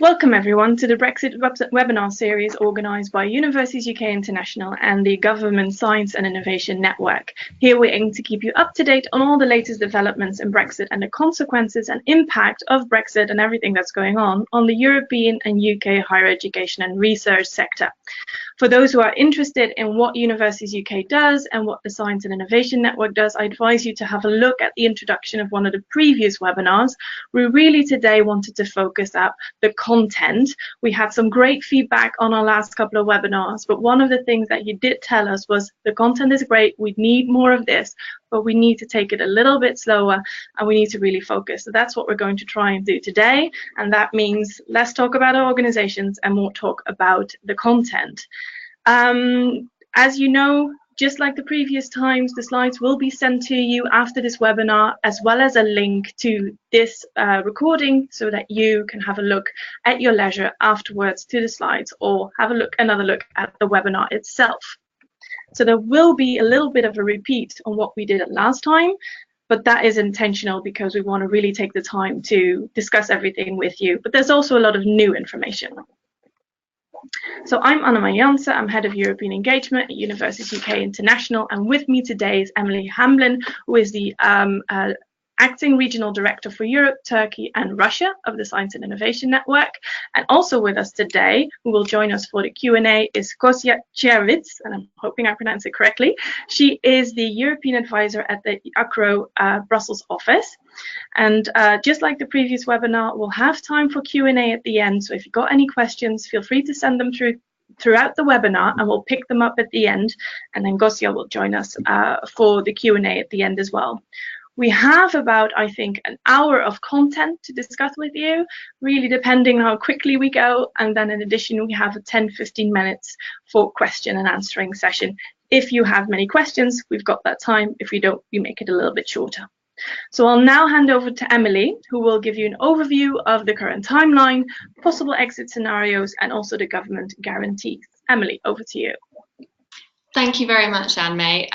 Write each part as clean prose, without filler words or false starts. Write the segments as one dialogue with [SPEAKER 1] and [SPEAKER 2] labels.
[SPEAKER 1] Welcome everyone to the Brexit webinar series organised by Universities UK International and the Government Science and Innovation Network. Here we aim to keep you up to date on all the latest developments in Brexit and the consequences and impact of Brexit and everything that's going on the European and UK higher education and research sector. For those who are interested in what Universities UK does and what the Science and Innovation Network does, I advise you to have a look at the introduction of one of the previous webinars. We really today wanted to focus on the content. We had some great feedback on our last couple of webinars, but one of the things that you did tell us was the content is great, we need more of this, but we need to take it a little bit slower and we need to really focus. So that's what we're going to try and do today. And that means less talk about our organizations and more talk about the content. As you know, just like the previous times, the slides will be sent to you after this webinar, as well as a link to this recording so that you can have a look at your leisure afterwards to the slides or have another look at the webinar itself. So there will be a little bit of a repeat on what we did last time, but that is intentional because we want to really take the time to discuss everything with you. But there's also a lot of new information. So I'm Anna-Maria Jansen, I'm Head of European Engagement at Universities UK International, and with me today is Emily Hamblin, who is the Acting Regional Director for Europe, Turkey and Russia of the Science and Innovation Network. And also with us today, who will join us for the Q&A, is Gosia Chervitz, and I'm hoping I pronounced it correctly. She is the European Advisor at the ACRO Brussels office. And just like the previous webinar, we'll have time for Q&A at the end. So if you've got any questions, feel free to send them throughout the webinar and we'll pick them up at the end. And then Gosia will join us for the Q&A at the end as well. We have about, I think, an hour of content to discuss with you, really depending on how quickly we go. And then in addition, we have a 10-15 minutes for question and answering session. If you have many questions, we've got that time. If you don't, we make it a little bit shorter. So I'll now hand over to Emily, who will give you an overview of the current timeline, possible exit scenarios, and also the government guarantees. Emily, over to you.
[SPEAKER 2] Thank you very much, Anne-May.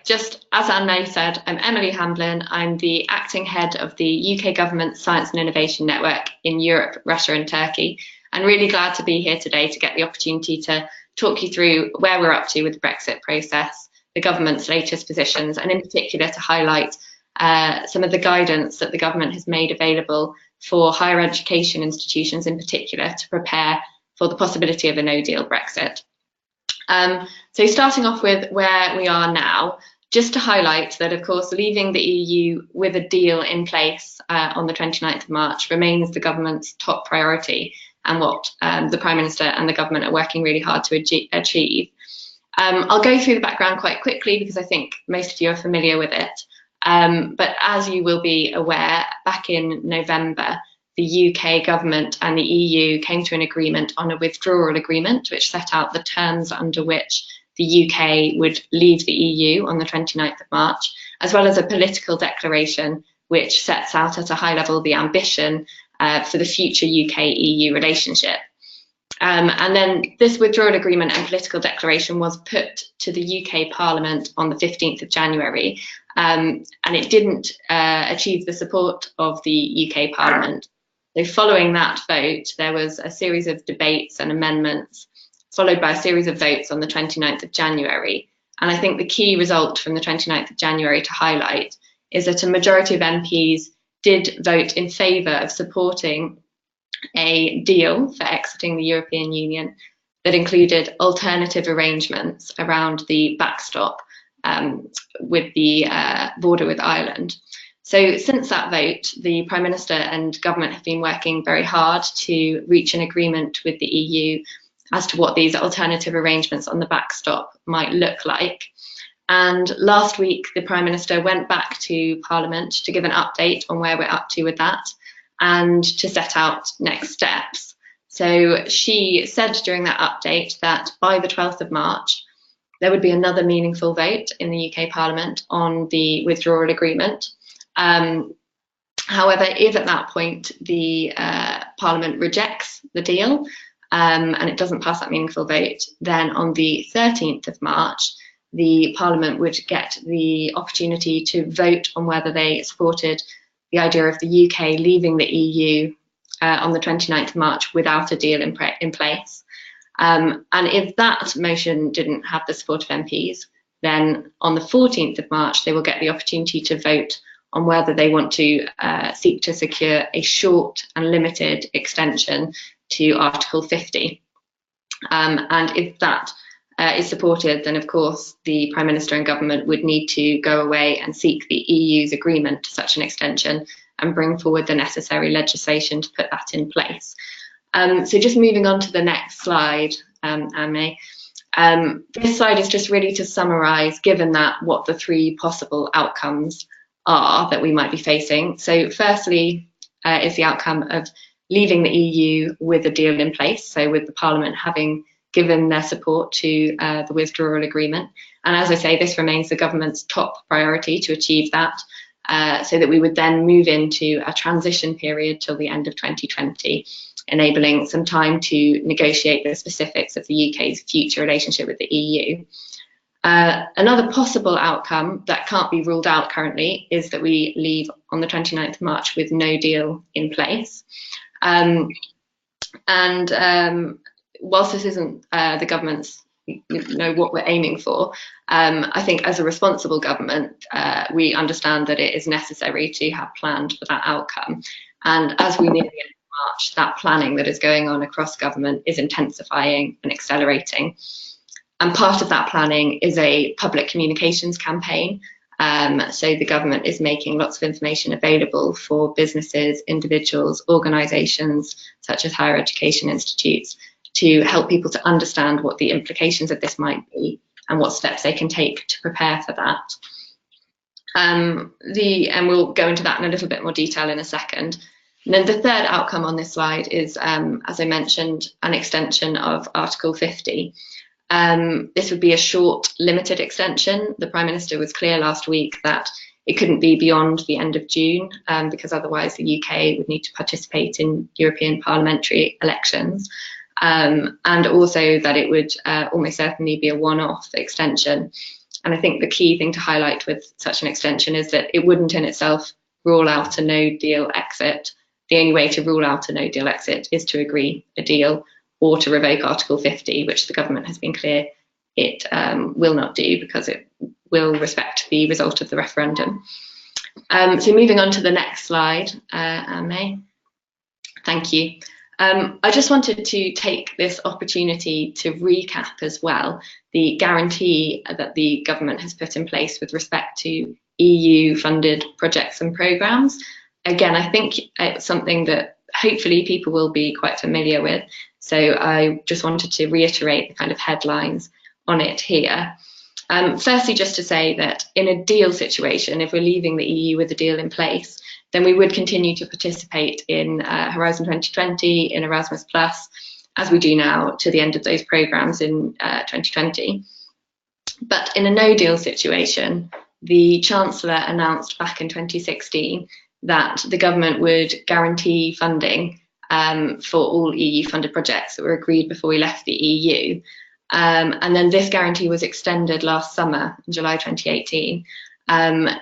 [SPEAKER 2] Just as Anne-May said, I'm Emily Hamblin. I'm the acting head of the UK Government Science and Innovation Network in Europe, Russia and Turkey. I'm really glad to be here today to get the opportunity to talk you through where we're up to with the Brexit process, the government's latest positions, and in particular to highlight some of the guidance that the government has made available for higher education institutions in particular to prepare for the possibility of a no-deal Brexit. So starting off with where we are now, just to highlight that, of course, leaving the EU with a deal in place on the 29th of March remains the government's top priority and what the Prime Minister and the government are working really hard to achieve. I'll go through the background quite quickly because I think most of you are familiar with it. But as you will be aware, back in November, the UK government and the EU came to an agreement on a withdrawal agreement, which set out the terms under which the UK would leave the EU on the 29th of March, as well as a political declaration which sets out at a high level the ambition for the future UK-EU relationship. And then this withdrawal agreement and political declaration was put to the UK Parliament on the 15th of January, and it didn't achieve the support of the UK Parliament. So following that vote, there was a series of debates and amendments, followed by a series of votes on the 29th of January. And I think the key result from the 29th of January to highlight is that a majority of MPs did vote in favour of supporting a deal for exiting the European Union that included alternative arrangements around the backstop with the border with Ireland. So since that vote, the Prime Minister and government have been working very hard to reach an agreement with the EU as to what these alternative arrangements on the backstop might look like. And last week, the Prime Minister went back to Parliament to give an update on where we're up to with that and to set out next steps. So she said during that update that by the 12th of March, there would be another meaningful vote in the UK Parliament on the withdrawal agreement. However, if at that point the Parliament rejects the deal and it doesn't pass that meaningful vote, then on the 13th of March, the Parliament would get the opportunity to vote on whether they supported the idea of the UK leaving the EU on the 29th of March without a deal in place. And if that motion didn't have the support of MPs, then on the 14th of March, they will get the opportunity to vote on whether they want to seek to secure a short and limited extension to Article 50. And if that is supported, then of course the Prime Minister and government would need to go away and seek the EU's agreement to such an extension and bring forward the necessary legislation to put that in place. So just moving on to the next slide, Anne-May. This slide is just really to summarise, given that, what the three possible outcomes are that we might be facing. So firstly is the outcome of leaving the EU with a deal in place, so with the Parliament having given their support to the withdrawal agreement. And as I say, this remains the government's top priority to achieve that, so that we would then move into a transition period till the end of 2020, enabling some time to negotiate the specifics of the UK's future relationship with the EU. Another possible outcome that can't be ruled out currently is that we leave on the 29th of March with no deal in place. Whilst this isn't the government's, what we're aiming for, I think as a responsible government, we understand that it is necessary to have planned for that outcome. And as we near the end of March, that planning that is going on across government is intensifying and accelerating. And part of that planning is a public communications campaign. So the government is making lots of information available for businesses, individuals, organisations such as higher education institutes, to help people to understand what the implications of this might be and what steps they can take to prepare for that. And we'll go into that in a little bit more detail in a second. And then the third outcome on this slide is, as I mentioned, an extension of Article 50. This would be a short, limited extension. The Prime Minister was clear last week that it couldn't be beyond the end of June, because otherwise the UK would need to participate in European parliamentary elections. And also that it would almost certainly be a one-off extension. And I think the key thing to highlight with such an extension is that it wouldn't in itself rule out a no-deal exit. The only way to rule out a no-deal exit is to agree a deal or to revoke Article 50, which the government has been clear it will not do because it will respect the result of the referendum. So moving on to the next slide, Anne-May. Thank you. I just wanted to take this opportunity to recap as well the guarantee that the government has put in place with respect to EU-funded projects and programmes. Again, I think it's something that hopefully people will be quite familiar with. So I just wanted to reiterate the kind of headlines on it here. Firstly, just to say that in a deal situation, if we're leaving the EU with a deal in place, then we would continue to participate in Horizon 2020, in Erasmus+, as we do now to the end of those programmes in 2020. But in a no-deal situation, the Chancellor announced back in 2016 that the government would guarantee funding for all EU-funded projects that were agreed before we left the EU. And then this guarantee was extended last summer, in July 2018,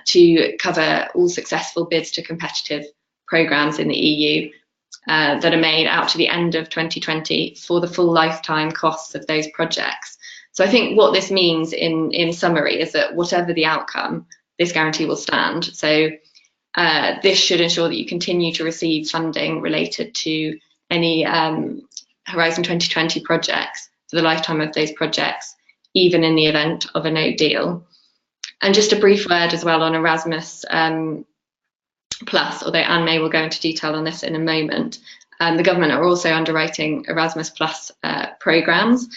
[SPEAKER 2] to cover all successful bids to competitive programmes in the EU that are made out to the end of 2020 for the full lifetime costs of those projects. So I think what this means in summary is that whatever the outcome, this guarantee will stand. So this should ensure that you continue to receive funding related to any Horizon 2020 projects for the lifetime of those projects, even in the event of a no deal. And just a brief word as well on Erasmus Plus, although Anne-May will go into detail on this in a moment. The government are also underwriting Erasmus Plus programmes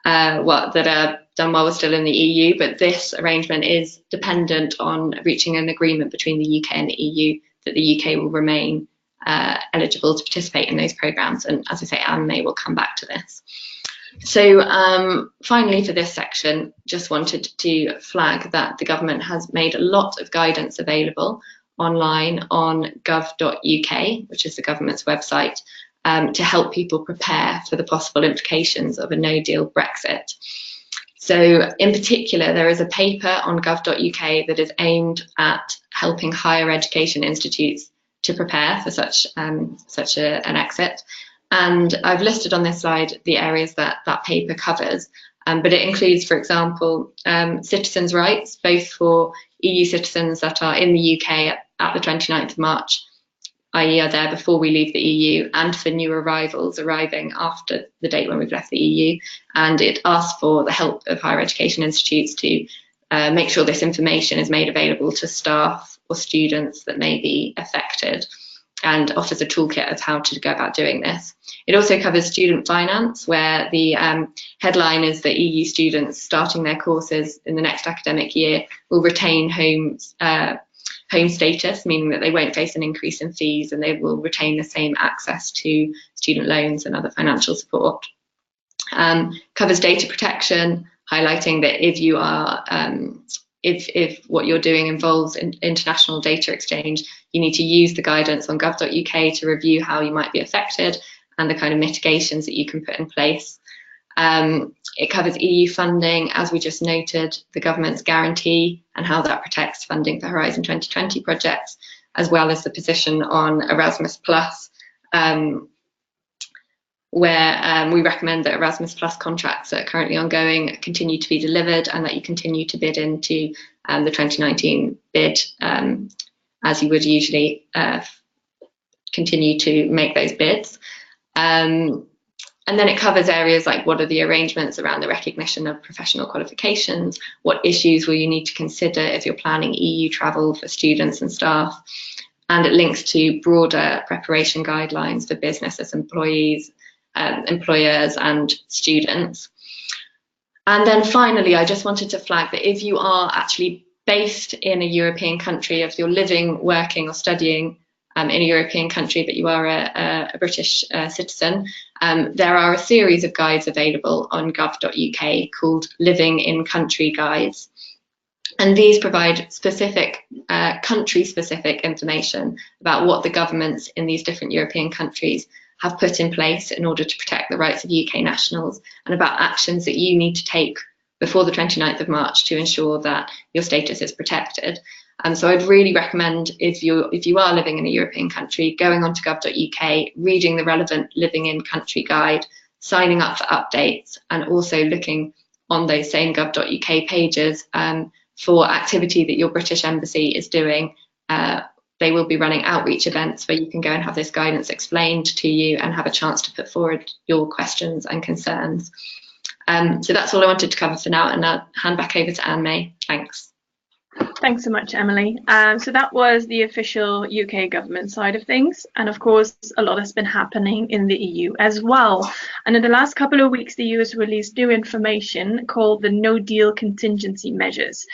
[SPEAKER 2] that are done while we're still in the EU, but this arrangement is dependent on reaching an agreement between the UK and the EU that the UK will remain eligible to participate in those programmes. And as I say, Anne-May will come back to this. So finally, for this section, just wanted to flag that the government has made a lot of guidance available online on gov.uk, which is the government's website, to help people prepare for the possible implications of a no-deal Brexit. So in particular, there is a paper on gov.uk that is aimed at helping higher education institutes to prepare for such an exit. And I've listed on this slide the areas that that paper covers, but it includes, for example, citizens' rights, both for EU citizens that are in the UK at the 29th of March, i.e. are there before we leave the EU, and for new arrivals arriving after the date when we've left the EU. And it asks for the help of higher education institutes to make sure this information is made available to staff or students that may be affected, and offers a toolkit of how to go about doing this. It also covers student finance, where the headline is that EU students starting their courses in the next academic year will retain home status, meaning that they won't face an increase in fees and they will retain the same access to student loans and other financial support. Covers data protection, highlighting that if you are if what you're doing involves international data exchange, you need to use the guidance on gov.uk to review how you might be affected and the kind of mitigations that you can put in place. It covers EU funding, as we just noted, the government's guarantee and how that protects funding for Horizon 2020 projects, as well as the position on Erasmus+, where we recommend that Erasmus Plus contracts that are currently ongoing continue to be delivered, and that you continue to bid into the 2019 bid, as you would usually continue to make those bids. And then it covers areas like what are the arrangements around the recognition of professional qualifications, what issues will you need to consider if you're planning EU travel for students and staff, and it links to broader preparation guidelines for businesses, employees, employers and students. And then finally, I just wanted to flag that if you are actually based in a European country, if you're living, working or studying in a European country, but you are a British citizen, there are a series of guides available on gov.uk called Living in Country Guides. And these provide specific country-specific information about what the governments in these different European countries have put in place in order to protect the rights of UK nationals, and about actions that you need to take before the 29th of March to ensure that your status is protected. So I'd really recommend, if you are living in a European country, going onto gov.uk, reading the relevant Living in Country guide, signing up for updates, and also looking on those same gov.uk pages for activity that your British Embassy is doing. They will be running outreach events where you can go and have this guidance explained to you and have a chance to put forward your questions and concerns. So that's all I wanted to cover for now, and I'll hand back over to Anne-May. Thanks.
[SPEAKER 1] Thanks so much, Emily. So that was the official UK government side of things. And of course, a lot has been happening in the EU as well. And in the last couple of weeks, the EU has released new information called the No Deal contingency measures.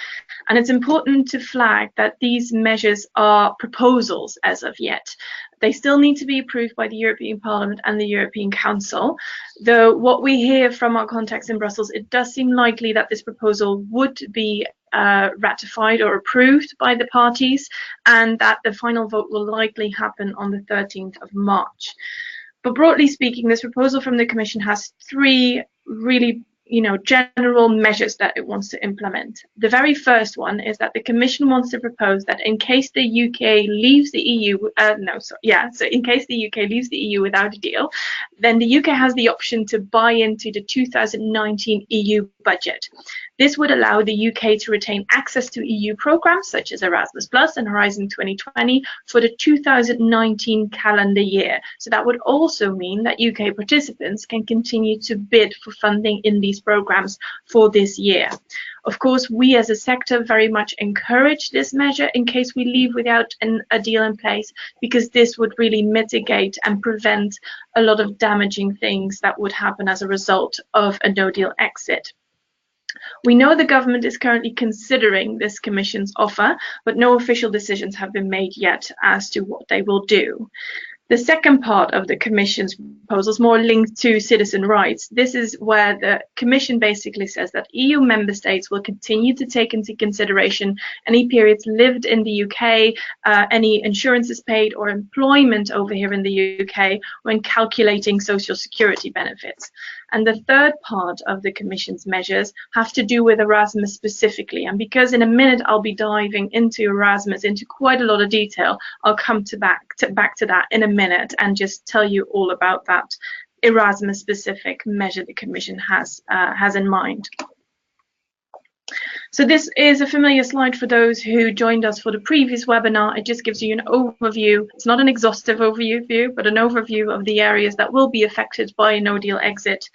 [SPEAKER 1] And it's important to flag that these measures are proposals as of yet. They still need to be approved by the European Parliament and the European Council. Though what we hear from our contacts in Brussels, it does seem likely that this proposal would be ratified or approved by the parties, and that the final vote will likely happen on the 13th of March. But broadly speaking, this proposal from the Commission has three really general measures that it wants to implement. The very first one is that the Commission wants to propose that in case the UK leaves the EU, so in case the UK leaves the EU without a deal, then the UK has the option to buy into the 2019 EU budget. This would allow the UK to retain access to EU programs such as Erasmus Plus and Horizon 2020 for the 2019 calendar year. So that would also mean that UK participants can continue to bid for funding in these programs for this year. Of course, we as a sector very much encourage this measure in case we leave without a deal in place, because this would really mitigate and prevent a lot of damaging things that would happen as a result of a no-deal exit. We know the government is currently considering this Commission's offer, but no official decisions have been made yet as to what they will do. The second part of the Commission's proposal is more linked to citizen rights. This is where the Commission basically says that EU member states will continue to take into consideration any periods lived in the UK, any insurances paid or employment over here in the UK when calculating social security benefits. And the third part of the Commission's measures have to do with Erasmus specifically. And because in a minute I'll be diving into Erasmus into quite a lot of detail, I'll come back to that in a minute and just tell you all about that Erasmus specific measure the Commission has in mind. So this is a familiar slide for those who joined us for the previous webinar. It just gives you an overview. It's not an exhaustive overview, but an overview of the areas that will be affected by a no-deal exit.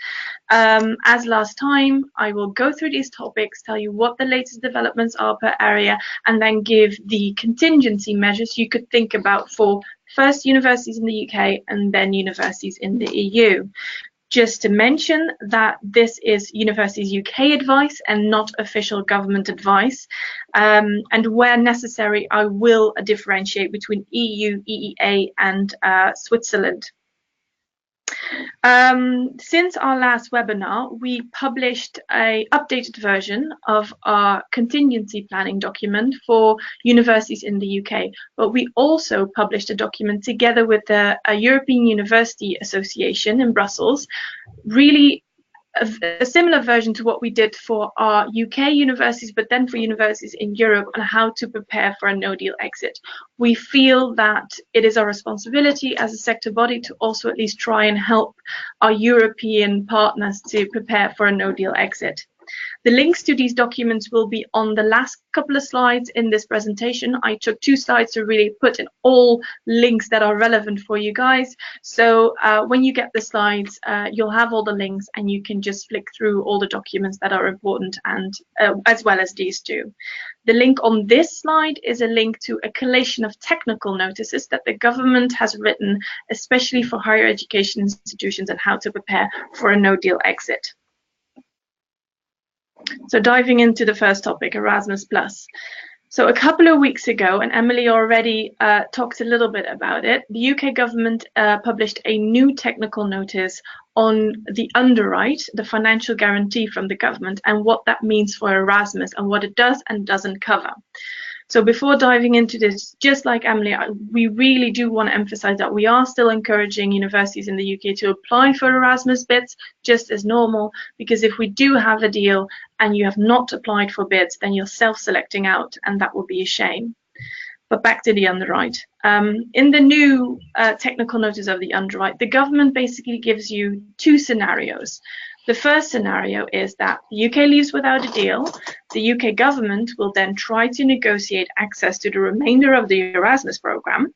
[SPEAKER 1] As last time, I will go through these topics, tell you what the latest developments are per area, and then give the contingency measures you could think about for first universities in the UK and then universities in the EU. Just to mention that this is Universities UK advice and not official government advice. And where necessary, I will differentiate between EU, EEA and Switzerland. Since our last webinar, we published an updated version of our contingency planning document for universities in the UK, but we also published a document together with the European University Association in Brussels, really a similar version to what we did for our UK universities, but then for universities in Europe on how to prepare for a no-deal exit. We feel that it is our responsibility as a sector body to also at least try and help our European partners to prepare for a no-deal exit. The links to these documents will be on the last couple of slides in this presentation. I took 2 slides to really put in all links that are relevant for you guys. So when you get the slides, you'll have all the links and you can just flick through all the documents that are important, and as well as these two. The link on this slide is a link to a collation of technical notices that the government has written, especially for higher education institutions, and how to prepare for a no-deal exit. So diving into the first topic, Erasmus+. So a couple of weeks ago, and Emily already talked a little bit about it, the UK government published a new technical notice on the underwrite, the financial guarantee from the government, and what that means for Erasmus and what it does and doesn't cover. So before diving into this, just like Emily, we really do want to emphasize that we are still encouraging universities in the UK to apply for Erasmus bids just as normal, because if we do have a deal and you have not applied for bids, then you're self-selecting out, and that would be a shame. But back to the underwrite. In the new technical notice of the underwrite, the government basically gives you 2 scenarios. The first scenario is that the UK leaves without a deal. The UK government will then try to negotiate access to the remainder of the Erasmus programme.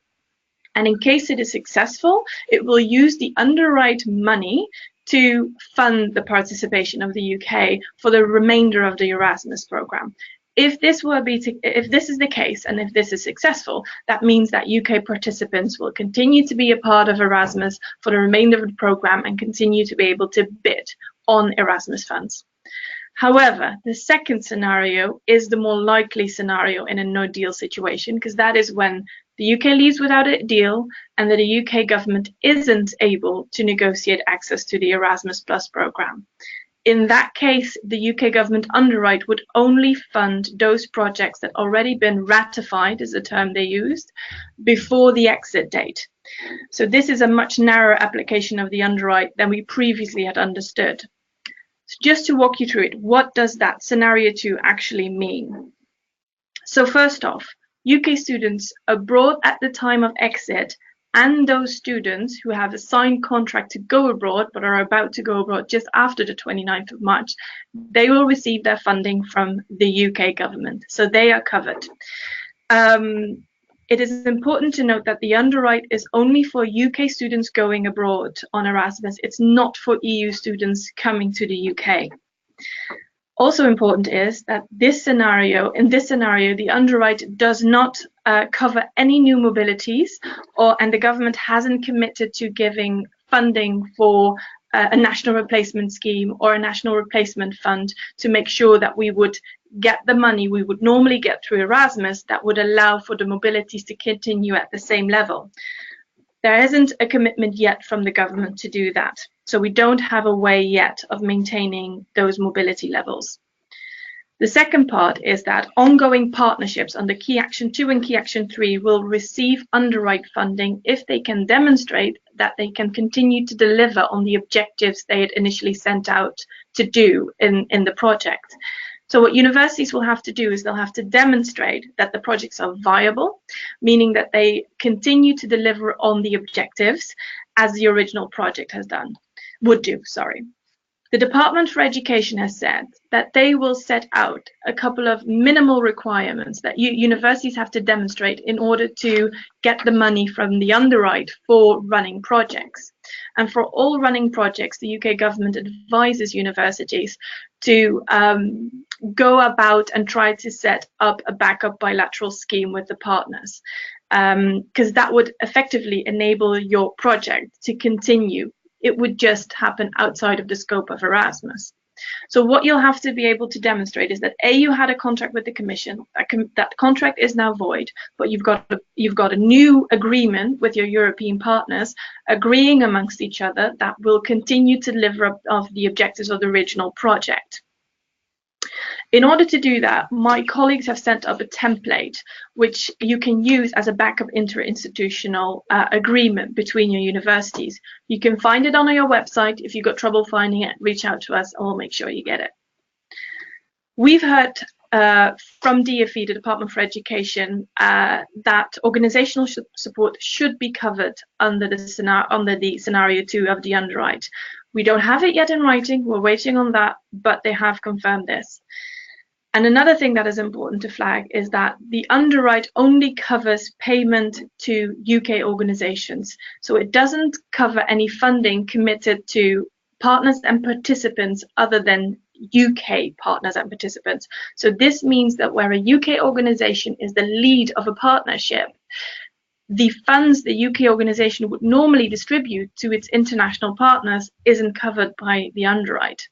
[SPEAKER 1] And in case it is successful, it will use the underwrite money to fund the participation of the UK for the remainder of the Erasmus programme. If this is the case, and if this is successful, that means that UK participants will continue to be a part of Erasmus for the remainder of the programme and continue to be able to bid on Erasmus funds. However, the second scenario is the more likely scenario in a no-deal situation, because that is when the UK leaves without a deal and that the UK government isn't able to negotiate access to the Erasmus Plus programme. In that case, the UK government underwrite would only fund those projects that already been ratified, is the term they used, before the exit date. So this is a much narrower application of the underwrite than we previously had understood. So just to walk you through it, what does that scenario 2 actually mean? So first off, UK students abroad at the time of exit and those students who have a signed contract to go abroad but are about to go abroad just after the 29th of March, they will receive their funding from the UK government. So they are covered. It is important to note that the underwrite is only for UK students going abroad on Erasmus. It's not for EU students coming to the UK. Also important is that in this scenario, the underwrite does not cover any new mobilities, and the government hasn't committed to giving funding for a national replacement scheme or a national replacement fund to make sure that we would get the money we would normally get through Erasmus that would allow for the mobilities to continue at the same level. There isn't a commitment yet from the government to do that. So we don't have a way yet of maintaining those mobility levels. The second part is that ongoing partnerships under Key Action 2 and Key Action 3 will receive underwrite funding if they can demonstrate that they can continue to deliver on the objectives they had initially sent out to do in the project. So what universities will have to do is they'll have to demonstrate that the projects are viable, meaning that they continue to deliver on the objectives as the original project would do. The Department for Education has said that they will set out a couple of minimal requirements that universities have to demonstrate in order to get the money from the underwrite for running projects. And for all running projects, the UK government advises universities to go about and try to set up a backup bilateral scheme with the partners, because that would effectively enable your project to continue. It would just happen outside of the scope of Erasmus. So what you'll have to be able to demonstrate is that you had a contract with the Commission, that contract is now void, but you've got a new agreement with your European partners, agreeing amongst each other that will continue to deliver up of the objectives of the original project. In order to do that, my colleagues have sent up a template which you can use as a backup interinstitutional agreement between your universities. You can find it on your website. If you've got trouble finding it, reach out to us and we'll make sure you get it. We've heard from DFE, the Department for Education, that organizational support should be covered under the scenario 2 of the underwrite. We don't have it yet in writing, we're waiting on that, but they have confirmed this. And another thing that is important to flag is that the underwrite only covers payment to UK organizations. So it doesn't cover any funding committed to partners and participants other than UK partners and participants. So this means that where a UK organization is the lead of a partnership, the funds the UK organization would normally distribute to its international partners isn't covered by the underwrite.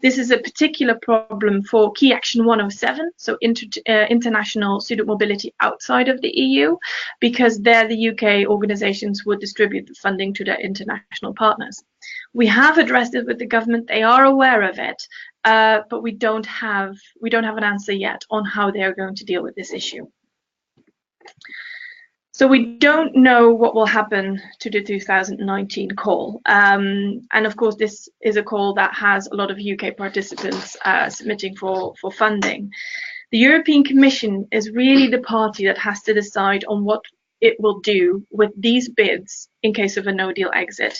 [SPEAKER 1] This is a particular problem for Key Action 107, so international student mobility outside of the EU, because there the UK organisations would distribute the funding to their international partners. We have addressed it with the government; they are aware of it, but we don't have an answer yet on how they are going to deal with this issue. So we don't know what will happen to the 2019 call. And of course, this is a call that has a lot of UK participants submitting for funding. The European Commission is really the party that has to decide on what it will do with these bids in case of a no-deal exit.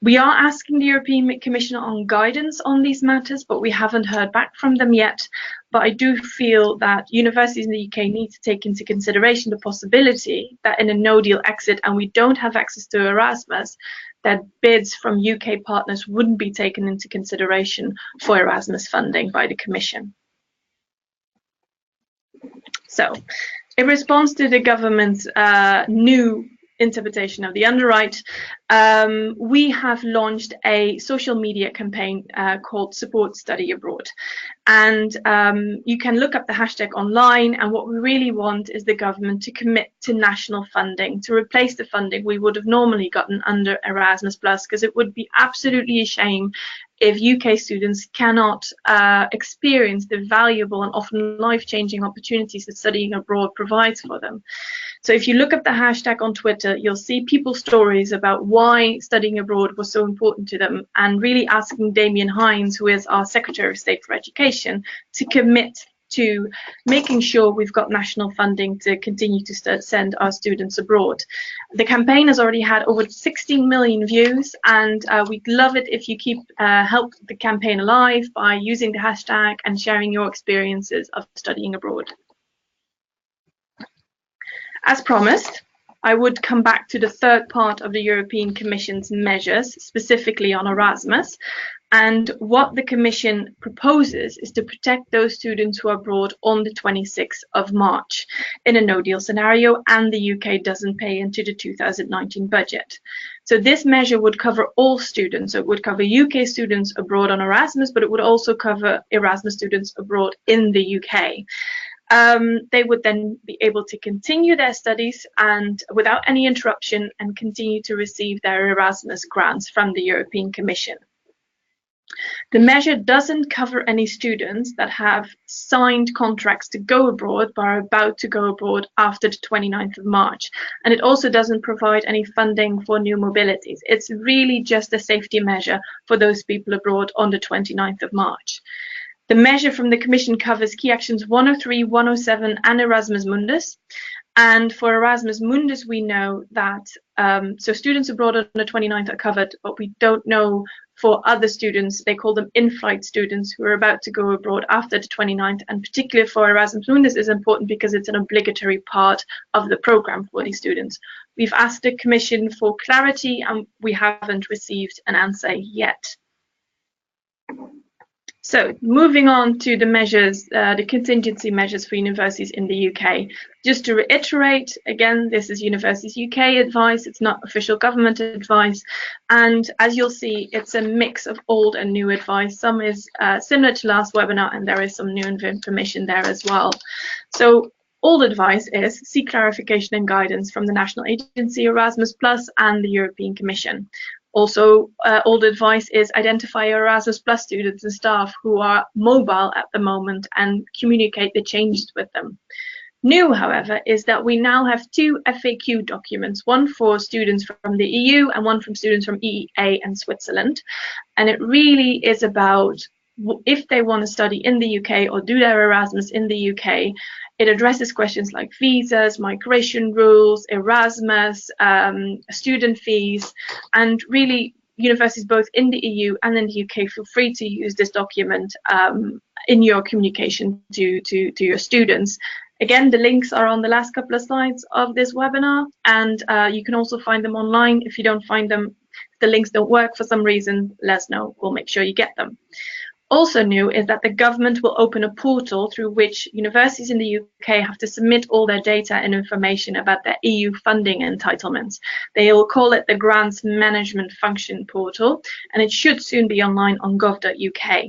[SPEAKER 1] We are asking the European Commission on guidance on these matters, but we haven't heard back from them yet. But I do feel that universities in the UK need to take into consideration the possibility that in a no-deal exit and we don't have access to Erasmus, that bids from UK partners wouldn't be taken into consideration for Erasmus funding by the Commission. So, in response to the government's new interpretation of the underwrite, we have launched a social media campaign called Support Study Abroad. And you can look up the hashtag online, and what we really want is the government to commit to national funding, to replace the funding we would have normally gotten under Erasmus+, because it would be absolutely a shame if UK students cannot experience the valuable and often life-changing opportunities that studying abroad provides for them. So if you look up the hashtag on Twitter, you'll see people's stories about why studying abroad was so important to them, and really asking Damien Hines, who is our Secretary of State for Education, to commit to making sure we've got national funding to continue to send our students abroad. The campaign has already had over 16 million views, and we'd love it if you help the campaign alive by using the hashtag and sharing your experiences of studying abroad. As promised, I would come back to the third part of the European Commission's measures, specifically on Erasmus. And what the Commission proposes is to protect those students who are abroad on the 26th of March in a no-deal scenario, and the UK doesn't pay into the 2019 budget. So this measure would cover all students. So it would cover UK students abroad on Erasmus, but it would also cover Erasmus students abroad in the UK. They would then be able to continue their studies and without any interruption, and continue to receive their Erasmus grants from the European Commission. The measure doesn't cover any students that have signed contracts to go abroad but are about to go abroad after the 29th of March. And it also doesn't provide any funding for new mobilities. It's really just a safety measure for those people abroad on the 29th of March. The measure from the Commission covers key actions 103, 107 and Erasmus Mundus. And for Erasmus Mundus, we know that so students abroad on the 29th are covered, but we don't know for other students. They call them in-flight students who are about to go abroad after the 29th. And particularly for Erasmus Mundus is important because it's an obligatory part of the program for these students. We've asked the Commission for clarity and we haven't received an answer yet. So moving on to the measures, the contingency measures for universities in the UK. Just to reiterate, again, this is Universities UK advice. It's not official government advice. And as you'll see, it's a mix of old and new advice. Some is similar to last webinar, and there is some new information there as well. So old advice is seek clarification and guidance from the National Agency, Erasmus Plus, and the European Commission. Also, old advice is identify Erasmus Plus students and staff who are mobile at the moment and communicate the changes with them. New, however, is that we now have two FAQ documents, one for students from the EU and one from students from EEA and Switzerland. And it really is about if they want to study in the UK or do their Erasmus in the UK. It addresses questions like visas, migration rules, Erasmus, student fees, and really universities both in the EU and in the UK feel free to use this document in your communication to your students. Again, the links are on the last couple of slides of this webinar, and you can also find them online. If you don't find them, if the links don't work for some reason, let us know. We'll make sure you get them. Also new is that the government will open a portal through which universities in the UK have to submit all their data and information about their EU funding entitlements. They will call it the Grants Management Function Portal, and it should soon be online on gov.uk.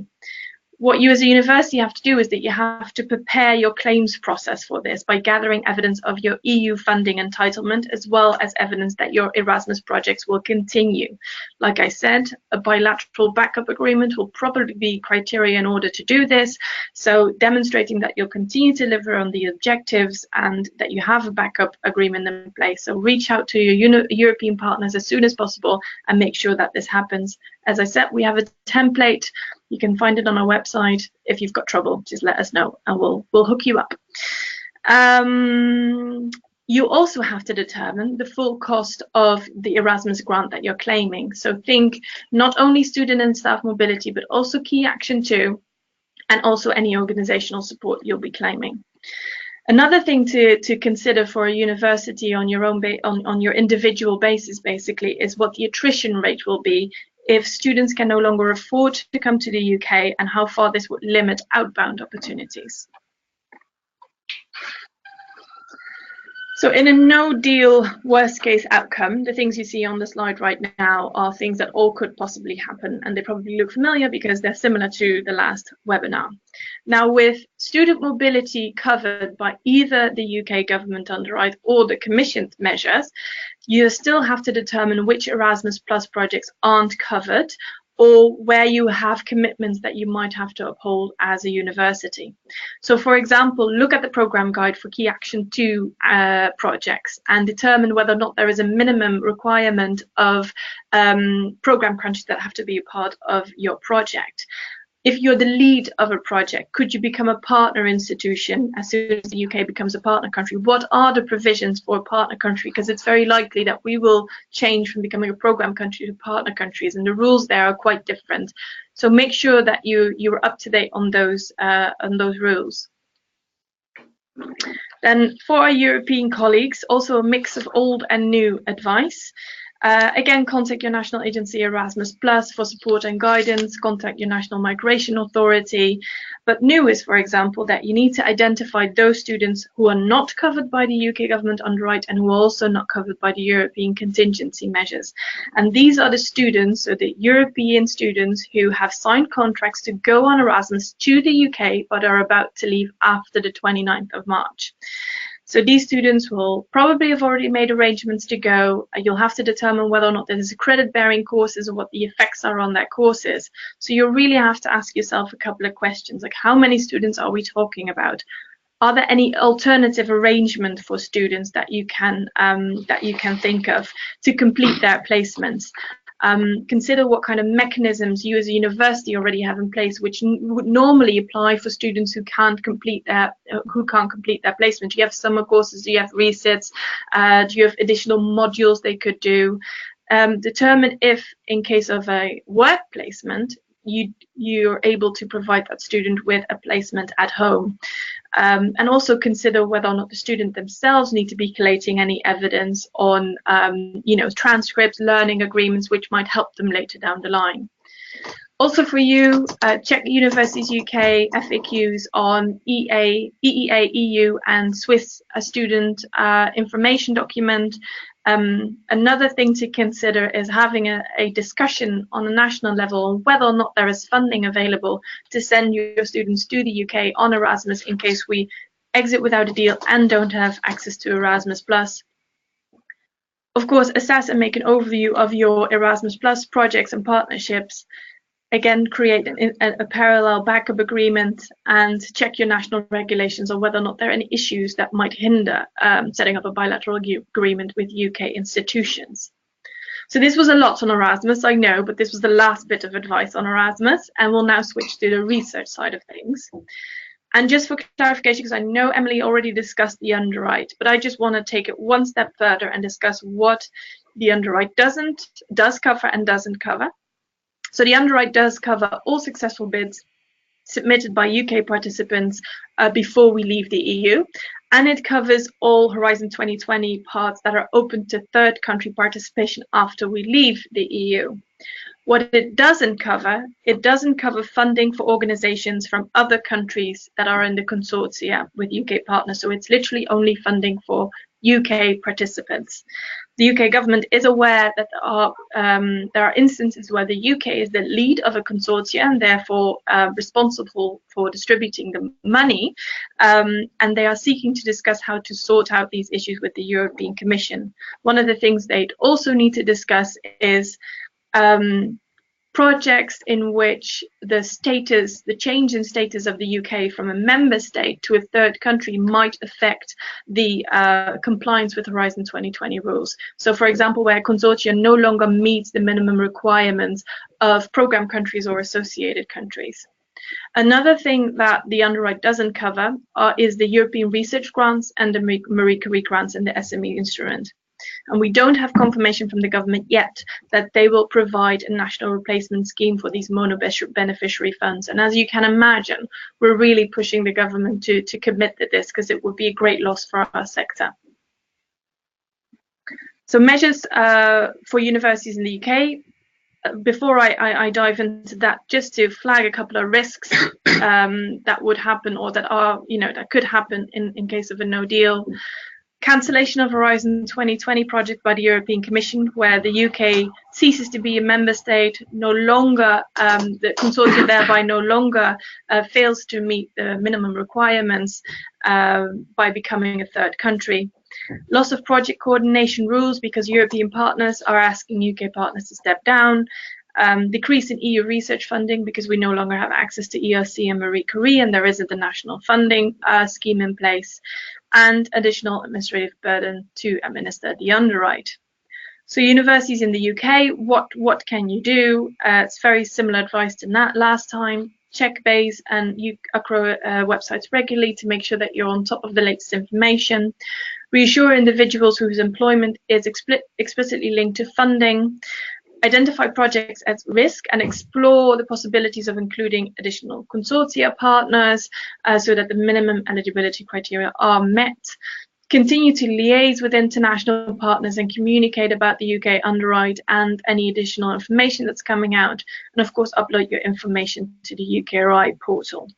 [SPEAKER 1] What you as a university have to do is that you have to prepare your claims process for this by gathering evidence of your EU funding entitlement, as well as evidence that your Erasmus projects will continue. Like I said, a bilateral backup agreement will probably be criteria in order to do this. So demonstrating that you'll continue to deliver on the objectives and that you have a backup agreement in place. So reach out to your European partners as soon as possible and make sure that this happens. As I said, we have a template. You can find it on our website. If you've got trouble, just let us know and we'll hook you up. You also have to determine the full cost of the Erasmus grant that you're claiming. So think not only student and staff mobility, but also Key Action 2 and also any organizational support you'll be claiming. Another thing to consider for a university on your own on your individual basis basically is what the attrition rate will be if students can no longer afford to come to the UK and how far this would limit outbound opportunities. So in a no-deal worst-case outcome, the things you see on the slide right now are things that all could possibly happen, and they probably look familiar because they're similar to the last webinar. Now, with student mobility covered by either the UK government underwrite or the Commission's measures, you still have to determine which Erasmus Plus projects aren't covered or where you have commitments that you might have to uphold as a university. So for example, look at the program guide for Key Action 2 projects and determine whether or not there is a minimum requirement of program countries that have to be a part of your project. If you're the lead of a project, could you become a partner institution as soon as the UK becomes a partner country? What are the provisions for a partner country? Because it's very likely that we will change from becoming a program country to partner countries, and the rules there are quite different. So make sure that you're up to date on those rules. Then for our European colleagues, also a mix of old and new advice. Again, contact your national agency Erasmus Plus for support and guidance, contact your national migration authority. But new is, for example, that you need to identify those students who are not covered by the UK government underwrite and who are also not covered by the European contingency measures. And these are the students, so the European students who have signed contracts to go on Erasmus to the UK but are about to leave after the 29th of March. So these students will probably have already made arrangements to go. You'll have to determine whether or not there's credit-bearing courses and what the effects are on their courses. So you really have to ask yourself a couple of questions, like how many students are we talking about? Are there any alternative arrangement for students that you can think of to complete their placements? Consider what kind of mechanisms you as a university already have in place, which would normally apply for students who can't complete their placement. Do you have summer courses? Do you have resits? Do you have additional modules they could do? Determine if, in case of a work placement, you're able to provide that student with a placement at home. And also consider whether or not the student themselves need to be collating any evidence on, transcripts, learning agreements, which might help them later down the line. Also for you, check Universities UK FAQs on EEA, EU and Swiss student information document. Another thing to consider is having a discussion on a national level on whether or not there is funding available to send your students to the UK on Erasmus in case we exit without a deal and don't have access to Erasmus+. Of course, assess and make an overview of your Erasmus+ projects and partnerships. Again, create a parallel backup agreement and check your national regulations on whether or not there are any issues that might hinder setting up a bilateral agreement with UK institutions. So this was a lot on Erasmus, I know, but this was the last bit of advice on Erasmus, and we'll now switch to the research side of things. And just for clarification, because I know Emily already discussed the underwrite, but I just want to take it one step further and discuss what the underwrite does cover and doesn't cover. So the underwrite does cover all successful bids submitted by UK participants before we leave the EU, and it covers all Horizon 2020 parts that are open to third country participation after we leave the EU. What it doesn't cover funding for organizations from other countries that are in the consortia with UK partners. So it's literally only funding for UK participants. The UK government is aware that there are instances where the UK is the lead of a consortia and therefore responsible for distributing the money, and they are seeking to discuss how to sort out these issues with the European Commission. One of the things they'd also need to discuss is projects in which the change in status of the UK from a member state to a third country might affect the compliance with Horizon 2020 rules. So, for example, where a consortium no longer meets the minimum requirements of program countries or associated countries. Another thing that the underwrite doesn't cover is the European research grants and the Marie Curie grants in the SME instrument. And we don't have confirmation from the government yet that they will provide a national replacement scheme for these mono-beneficiary funds. And as you can imagine, we're really pushing the government to commit to this because it would be a great loss for our sector. So measures for universities in the UK. Before I dive into that, just to flag a couple of risks that would happen or that could happen in case of a no deal. Cancellation of Horizon 2020 project by the European Commission, where the UK ceases to be a member state, the consortium thereby no longer fails to meet the minimum requirements by becoming a third country. Loss of project coordination rules because European partners are asking UK partners to step down. Decrease in EU research funding because we no longer have access to ERC and Marie Curie and there isn't a national funding scheme in place, and additional administrative burden to administer the underwrite. So universities in the UK, what can you do? It's very similar advice to that last time. Check BASE and UCRO websites regularly to make sure that you're on top of the latest information. Reassure individuals whose employment is explicitly linked to funding. Identify projects at risk and explore the possibilities of including additional consortia partners so that the minimum eligibility criteria are met. Continue to liaise with international partners and communicate about the UK underwrite and any additional information that's coming out. And of course, upload your information to the UKRI portal.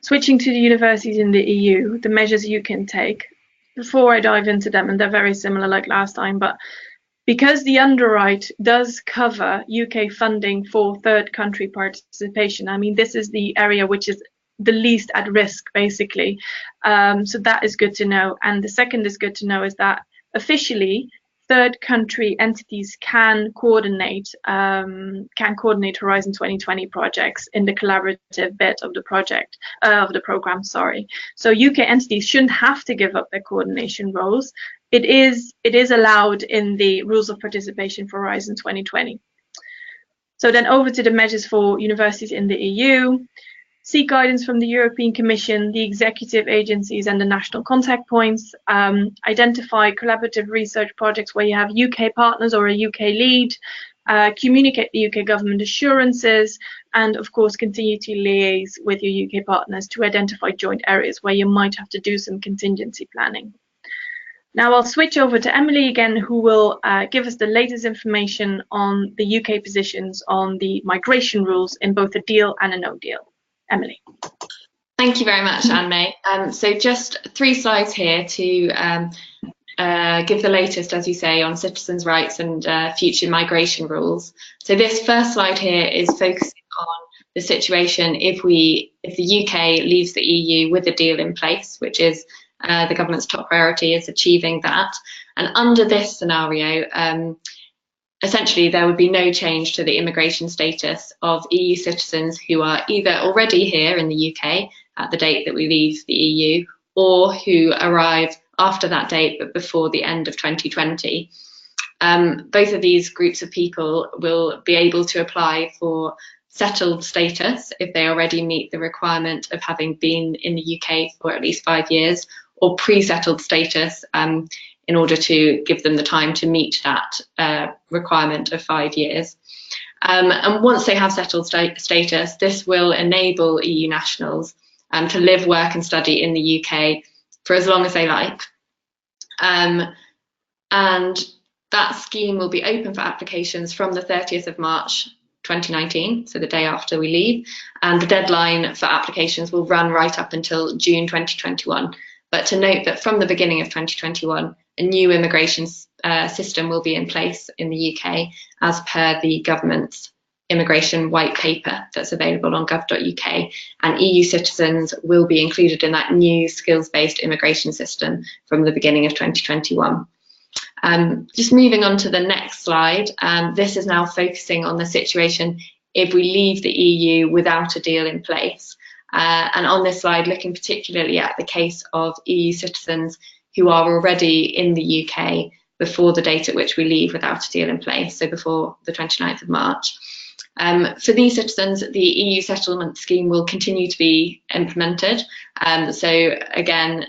[SPEAKER 1] Switching to the universities in the EU, the measures you can take. Before I dive into them, and they're very similar like last time, but because the underwrite does cover UK funding for third country participation, I mean, this is the area which is the least at risk, basically. So that is good to know. And the second is good to know is that officially third country entities can coordinate Horizon 2020 projects in the collaborative bit of the project of the program. Sorry. So UK entities shouldn't have to give up their coordination roles. It is allowed in the rules of participation for Horizon 2020. So then over to the measures for universities in the EU. Seek guidance from the European Commission, the executive agencies and the national contact points. Identify collaborative research projects where you have UK partners or a UK lead. Communicate the UK government assurances, and of course continue to liaise with your UK partners to identify joint areas where you might have to do some contingency planning. Now I'll switch over to Emily again, who will give us the latest information on the UK positions on the migration rules in both a deal and a no deal. Emily.
[SPEAKER 2] Thank you very much, Anne-May. So just 3 slides here to give the latest, as you say, on citizens' rights and future migration rules. So this first slide here is focusing on the situation if the UK leaves the EU with a deal in place, which is the government's top priority is achieving that. And under this scenario, essentially, there would be no change to the immigration status of EU citizens who are either already here in the UK at the date that we leave the EU, or who arrive after that date but before the end of 2020. Both of these groups of people will be able to apply for settled status if they already meet the requirement of having been in the UK for at least 5 years, or pre-settled status in order to give them the time to meet that requirement of 5 years. And once they have settled status, this will enable EU nationals to live, work and study in the UK for as long as they like. And that scheme will be open for applications from the 30th of March 2019, so the day after we leave, and the deadline for applications will run right up until June 2021. But to note that from the beginning of 2021, a new immigration system will be in place in the UK as per the government's immigration white paper that's available on gov.uk, and EU citizens will be included in that new skills-based immigration system from the beginning of 2021. Just moving on to the next slide, this is now focusing on the situation if we leave the EU without a deal in place. And on this slide, looking particularly at the case of EU citizens who are already in the UK before the date at which we leave without a deal in place, so before the 29th of March. For these citizens, the EU settlement scheme will continue to be implemented. So again,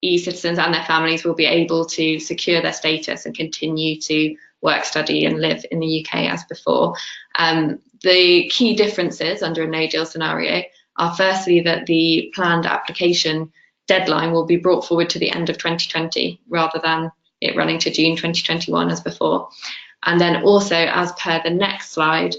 [SPEAKER 2] EU citizens and their families will be able to secure their status and continue to work, study and live in the UK as before. The key differences under a no-deal scenario are firstly that the planned application deadline will be brought forward to the end of 2020 rather than it running to June 2021 as before. And then also, as per the next slide,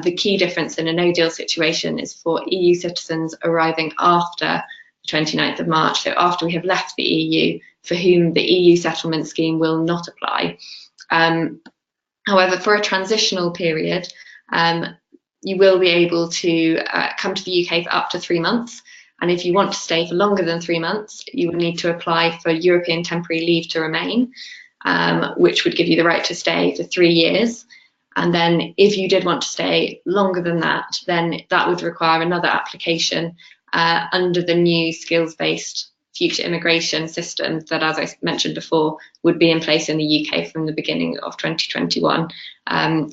[SPEAKER 2] the key difference in a no-deal situation is for EU citizens arriving after the 29th of March, so after we have left the EU, for whom the EU settlement scheme will not apply. However, for a transitional period, you will be able to come to the UK for up to 3 months. And if you want to stay for longer than 3 months, you would need to apply for European temporary leave to remain, which would give you the right to stay for 3 years. And then if you did want to stay longer than that, then that would require another application under the new skills-based future immigration system that, as I mentioned before, would be in place in the UK from the beginning of 2021,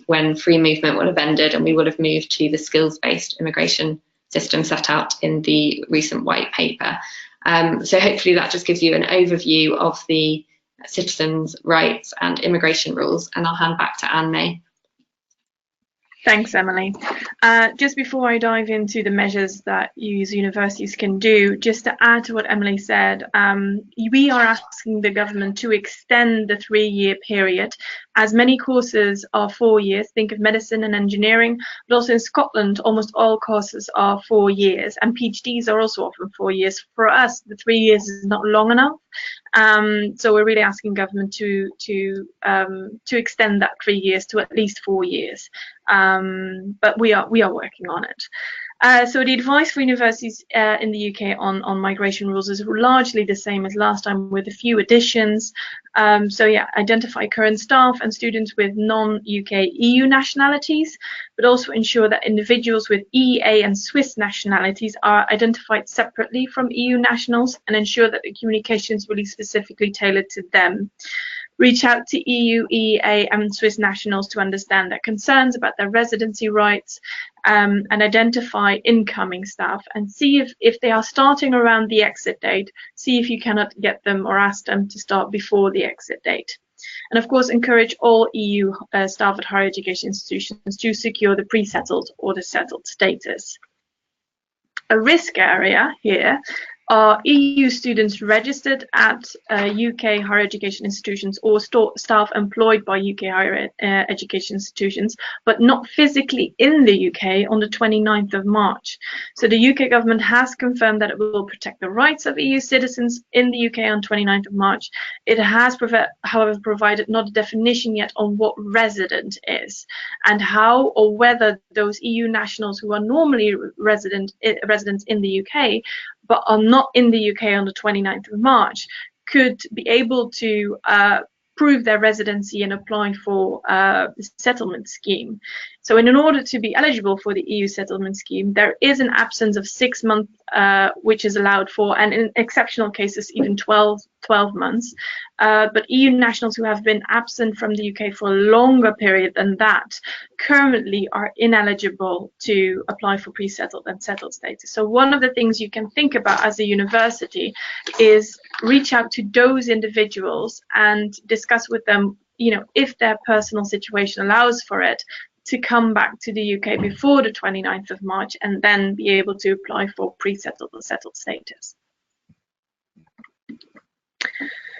[SPEAKER 2] when free movement will have ended and we will have moved to the skills-based immigration system set out in the recent white paper. So hopefully that just gives you an overview of the citizens' rights and immigration rules, and I'll hand back to Anne-May.
[SPEAKER 1] Thanks, Emily. Just before I dive into the measures that universities can do, just to add to what Emily said, we are asking the government to extend the 3-year period, as many courses are 4 years. Think of medicine and engineering, but also in Scotland, almost all courses are 4 years, and PhDs are also often 4 years. For us, the 3 years is not long enough. So we're really asking government to extend that 3 years to at least 4 years. But we are working on it. So the advice for universities in the UK on migration rules is largely the same as last time, with a few additions. So yeah, identify current staff and students with non-UK EU nationalities, but also ensure that individuals with EEA and Swiss nationalities are identified separately from EU nationals, and ensure that the communication is really specifically tailored to them. Reach out to EU, EEA and Swiss nationals to understand their concerns about their residency rights, and identify incoming staff, and see if they are starting around the exit date, see if you cannot get them or ask them to start before the exit date. And of course, encourage all EU staff at higher education institutions to secure the pre-settled or the settled status. A risk area here are EU students registered at UK higher education institutions or staff employed by UK higher education institutions, but not physically in the UK on the 29th of March. So the UK government has confirmed that it will protect the rights of EU citizens in the UK on 29th of March. It has, however, provided not a definition yet on what resident is, and how or whether those EU nationals who are normally residents in the UK but are not in the UK on the 29th of March could be able to prove their residency and apply for the settlement scheme. So in order to be eligible for the EU settlement scheme, there is an absence of 6 months, which is allowed for, and in exceptional cases, even 12 months. But EU nationals who have been absent from the UK for a longer period than that currently are ineligible to apply for pre-settled and settled status. So one of the things you can think about as a university is reach out to those individuals and discuss with them, if their personal situation allows for it, to come back to the UK before the 29th of March and then be able to apply for pre-settled or settled status.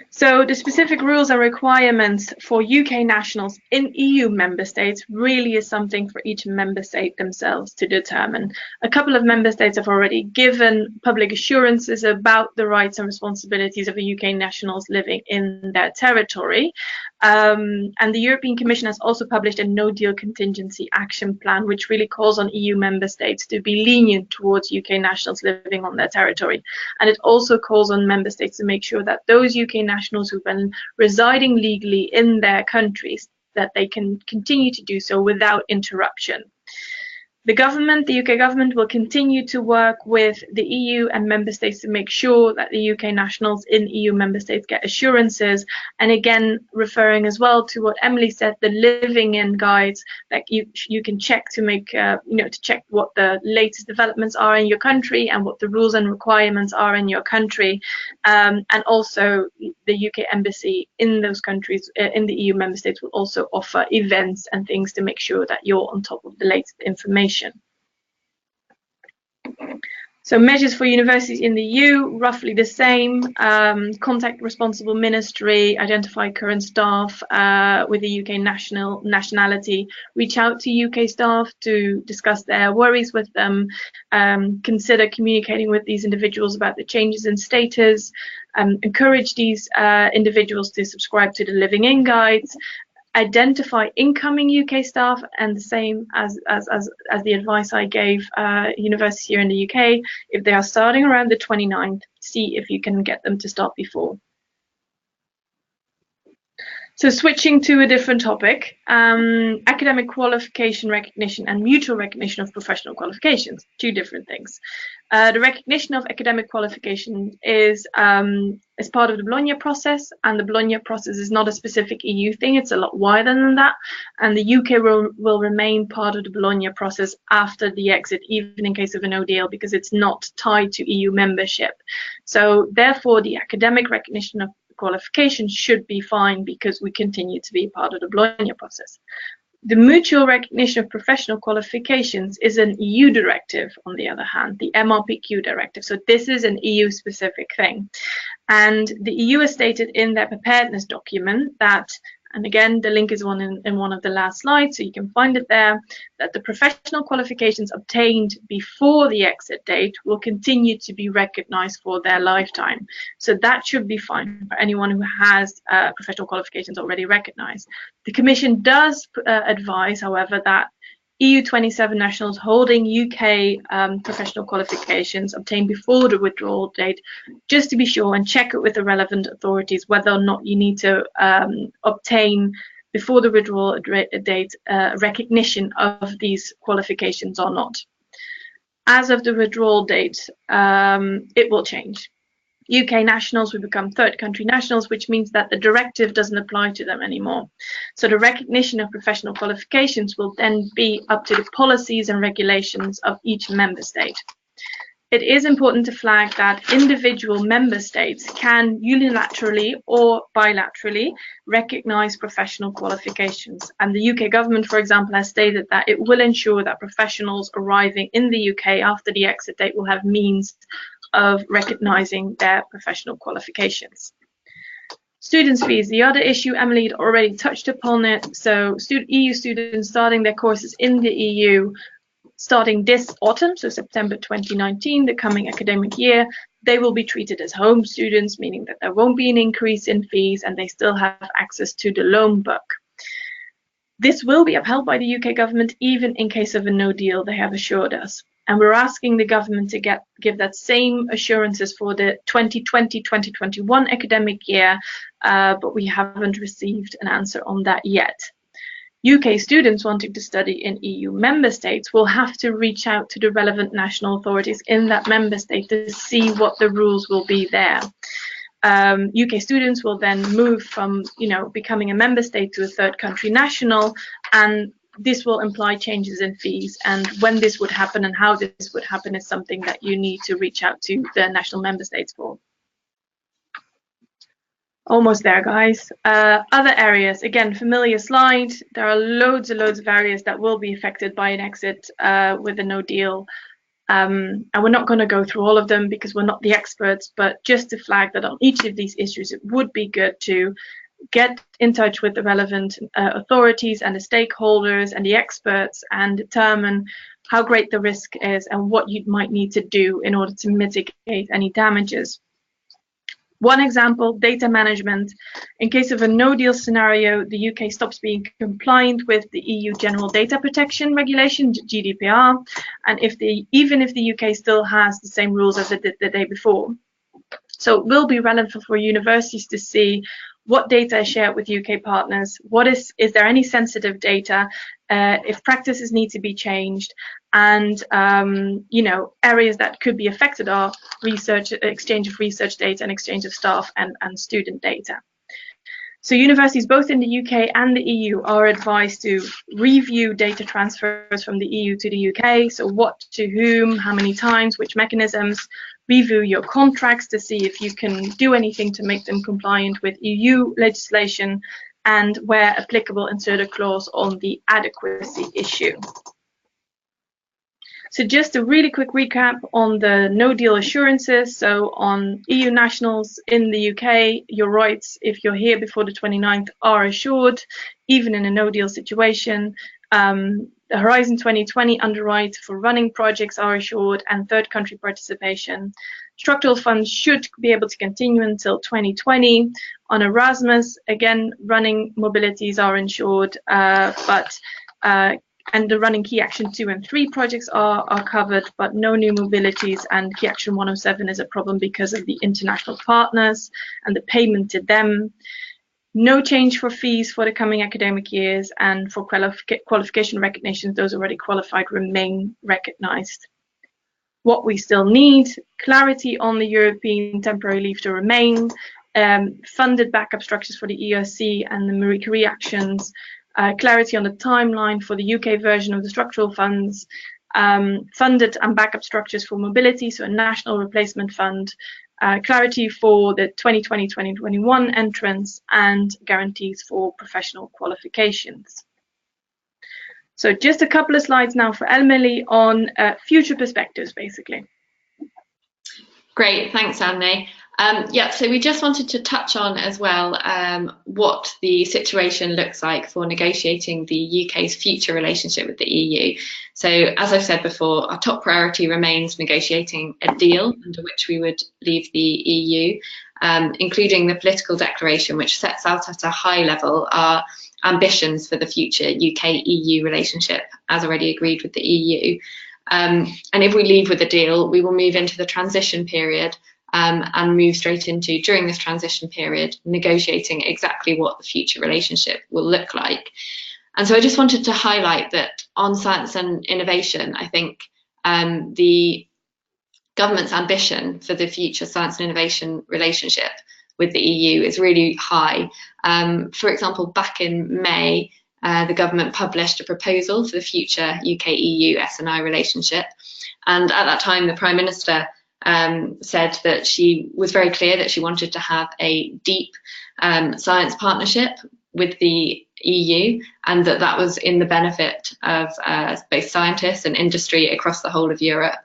[SPEAKER 1] So the specific rules and requirements for UK nationals in EU member states really is something for each member state themselves to determine. A couple of member states have already given public assurances about the rights and responsibilities of UK nationals living in their territory. And the European Commission has also published a no-deal contingency action plan, which really calls on EU member states to be lenient towards UK nationals living on their territory. And it also calls on member states to make sure that those UK nationals who've been residing legally in their countries, that they can continue to do so without interruption. The UK government will continue to work with the EU and member states to make sure that the UK nationals in EU member states get assurances. And again, referring as well to what Emily said, the living in guides that you can check to make, to check what the latest developments are in your country and what the rules and requirements are in your country. And also the UK embassy in those countries, in the EU member states, will also offer events and things to make sure that you're on top of the latest information. So measures for universities in the EU, roughly the same. Contact responsible ministry, identify current staff with the UK nationality, reach out to UK staff to discuss their worries with them, consider communicating with these individuals about the changes in status, encourage these individuals to subscribe to the Living In Guides, identify incoming UK staff, and the same as the advice I gave universities here in the UK, if they are starting around the 29th, see if you can get them to start before. So switching to a different topic, academic qualification recognition and mutual recognition of professional qualifications, two different things. The recognition of academic qualification is part of the Bologna process, and the Bologna process is not a specific EU thing, it's a lot wider than that, and the UK will remain part of the Bologna process after the exit, even in case of a no deal, because it's not tied to EU membership. So therefore, the academic recognition of qualification should be fine because we continue to be part of the Bologna process. The mutual recognition of professional qualifications is an EU directive, on the other hand, the MRPQ directive. So this is an EU specific thing. And the EU has stated in their preparedness document that, and again, the link is in one of the last slides, so you can find it there, that the professional qualifications obtained before the exit date will continue to be recognized for their lifetime. So that should be fine for anyone who has professional qualifications already recognized. The Commission does advise, however, that EU27 nationals holding UK professional qualifications obtained before the withdrawal date, just to be sure and check it with the relevant authorities whether or not you need to obtain before the withdrawal date recognition of these qualifications or not. As of the withdrawal date, it will change. UK nationals will become third country nationals, which means that the directive doesn't apply to them anymore. So the recognition of professional qualifications will then be up to the policies and regulations of each member state. It is important to flag that individual member states can unilaterally or bilaterally recognise professional qualifications. And the UK government, for example, has stated that it will ensure that professionals arriving in the UK after the exit date will have means of recognising their professional qualifications. Students' fees, the other issue, Emily had already touched upon it. So EU students starting their courses in the EU starting this autumn, so September 2019, the coming academic year, they will be treated as home students, meaning that there won't be an increase in fees and they still have access to the loan book. This will be upheld by the UK government even in case of a no deal, they have assured us. And we're asking the government to give that same assurances for the 2020-2021 academic year, but we haven't received an answer on that yet. UK students wanting to study in EU member states will have to reach out to the relevant national authorities in that member state to see what the rules will be there. UK students will then move from, becoming a member state to a third country national, and this will imply changes in fees. And when this would happen and how this would happen is something that you need to reach out to the national member states for. Almost there, guys. Other areas, again, familiar slide. There are loads and loads of areas that will be affected by an exit with a no deal. And we're not going to go through all of them because we're not the experts, but just to flag that on each of these issues, it would be good to get in touch with the relevant authorities and the stakeholders and the experts and determine how great the risk is and what you might need to do in order to mitigate any damages. One example, data management. In case of a no-deal scenario, the UK stops being compliant with the EU General Data Protection Regulation, GDPR, and even if the UK still has the same rules as it did the day before. So it will be relevant for universities to see what data is shared with UK partners, is there any sensitive data, if practices need to be changed, and areas that could be affected are exchange of research data and exchange of staff and student data. So universities both in the UK and the EU are advised to review data transfers from the EU to the UK, so what to whom, how many times, which mechanisms. Review your contracts to see if you can do anything to make them compliant with EU legislation, and where applicable, insert a clause on the adequacy issue. So just a really quick recap on the no deal assurances. So on EU nationals in the UK, your rights, if you're here before the 29th, are assured, even in a no deal situation. The Horizon 2020 underwrite for running projects are assured, and third country participation. Structural funds should be able to continue until 2020. On Erasmus, again, running mobilities are insured, and the running Key Action 2 and 3 projects are covered, but no new mobilities, and Key Action 107 is a problem because of the international partners and the payment to them. No change for fees for the coming academic years, and for qualification recognitions, those already qualified remain recognized. What we still need, clarity on the European temporary leave to remain, funded backup structures for the ERC and the Marie Curie actions, clarity on the timeline for the UK version of the structural funds, funded and backup structures for mobility, so a national replacement fund, clarity for the 2020-2021 entrance, and guarantees for professional qualifications. So just a couple of slides now for Emily on future perspectives, basically.
[SPEAKER 2] Great, thanks, Anne. So we just wanted to touch on as well what the situation looks like for negotiating the UK's future relationship with the EU. So as I've said before, our top priority remains negotiating a deal under which we would leave the EU. including the political declaration, which sets out at a high level our ambitions for the future UK-EU relationship, as already agreed with the EU. And if we leave with a deal, we will move into the transition period and move straight into, during this transition period, negotiating exactly what the future relationship will look like. And so I just wanted to highlight that on science and innovation, I think the government's ambition for the future science and innovation relationship with the EU is really high. For example, back in May, the government published a proposal for the future UK-EU S&I relationship. And at that time, the Prime Minister said that she was very clear that she wanted to have a deep science partnership with the EU, and that was in the benefit of both scientists and industry across the whole of Europe.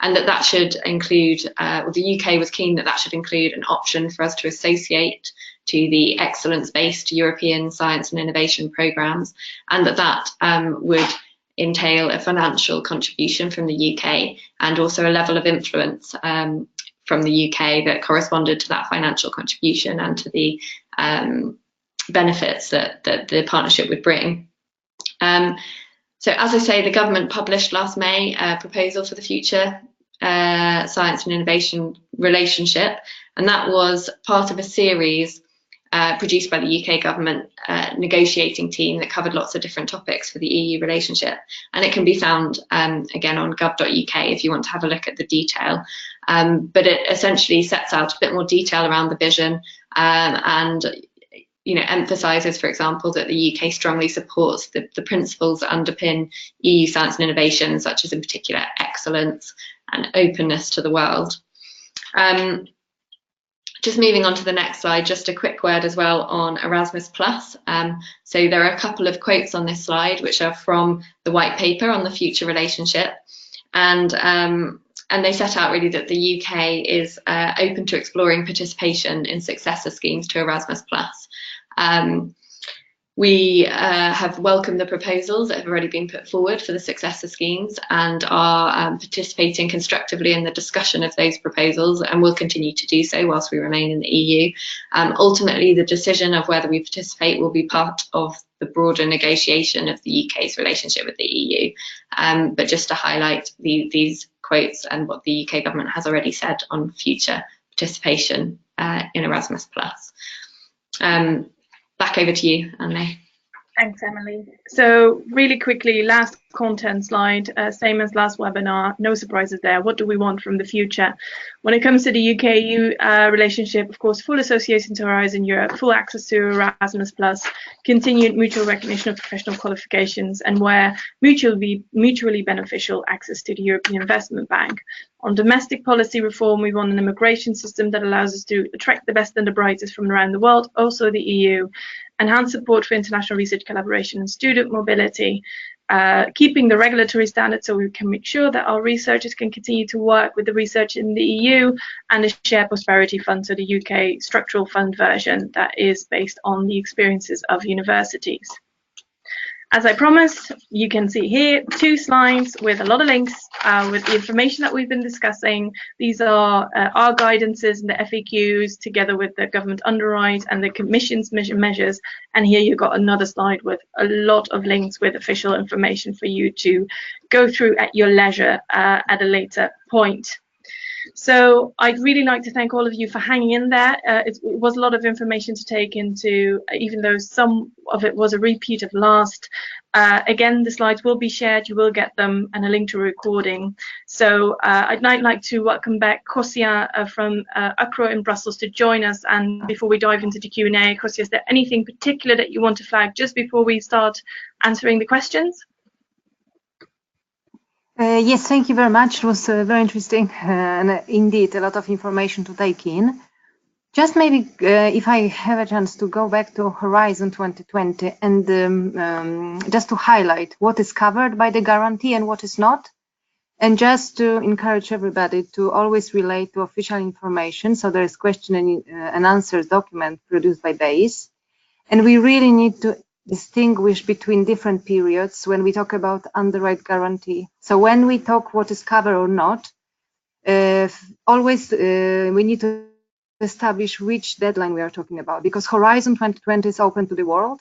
[SPEAKER 2] And that should include, the UK was keen that should include an option for us to associate to the excellence-based European science and innovation programmes, and that would entail a financial contribution from the UK and also a level of influence from the UK that corresponded to that financial contribution and to the benefits that the partnership would bring. So as I say, the government published last May a proposal for the future science and innovation relationship, and that was part of a series produced by the UK government negotiating team that covered lots of different topics for the EU relationship. And it can be found again on gov.uk if you want to have a look at the detail. But it essentially sets out a bit more detail around the vision and emphasises, for example, that the UK strongly supports the principles that underpin EU science and innovation, such as in particular excellence and openness to the world. Just moving on to the next slide, just a quick word as well on Erasmus+. So there are a couple of quotes on this slide which are from the white paper on the future relationship, and they set out really that the UK is open to exploring participation in successor schemes to Erasmus+. We have welcomed the proposals that have already been put forward for the successor schemes and are participating constructively in the discussion of those proposals, and will continue to do so whilst we remain in the EU. Ultimately, the decision of whether we participate will be part of the broader negotiation of the UK's relationship with the EU. But just to highlight these quotes and what the UK government has already said on future participation in Erasmus+. Back over to you, Anne-May.
[SPEAKER 1] Thanks, Emily. So really quickly, last content slide, same as last webinar, no surprises there. What do we want from the future? When it comes to the UK-EU relationship, of course, full association to Horizon Europe, full access to Erasmus+, continued mutual recognition of professional qualifications, and where mutually beneficial access to the European Investment Bank. On domestic policy reform, we want an immigration system that allows us to attract the best and the brightest from around the world, also the EU, enhanced support for international research collaboration and student mobility, keeping the regulatory standards so we can make sure that our researchers can continue to work with the research in the EU, and a shared prosperity fund, so the UK structural fund version that is based on the experiences of universities. As I promised, you can see here 2 slides with a lot of links with the information that we've been discussing. These are our guidances and the FAQs together with the government underwrite and the Commission's measures. And here you've got another slide with a lot of links with official information for you to go through at your leisure at a later point. So I'd really like to thank all of you for hanging in there. It was a lot of information to take into, even though some of it was a repeat of last. Again, the slides will be shared, you will get them, and a link to a recording. So I'd like to welcome back Kosia from UCRO in Brussels to join us. And before we dive into the Q&A, Kosia, is there anything particular that you want to flag just before we start answering the questions?
[SPEAKER 3] Yes, thank you very much. It was very interesting and indeed a lot of information to take in. Just maybe if I have a chance to go back to Horizon 2020 and just to highlight what is covered by the guarantee and what is not, and just to encourage everybody to always relate to official information. So there is question and answers document produced by BEIS, and we really need to distinguish between different periods when we talk about underwrite guarantee. So when we talk what is covered or not, always we need to establish which deadline we are talking about, because Horizon 2020 is open to the world,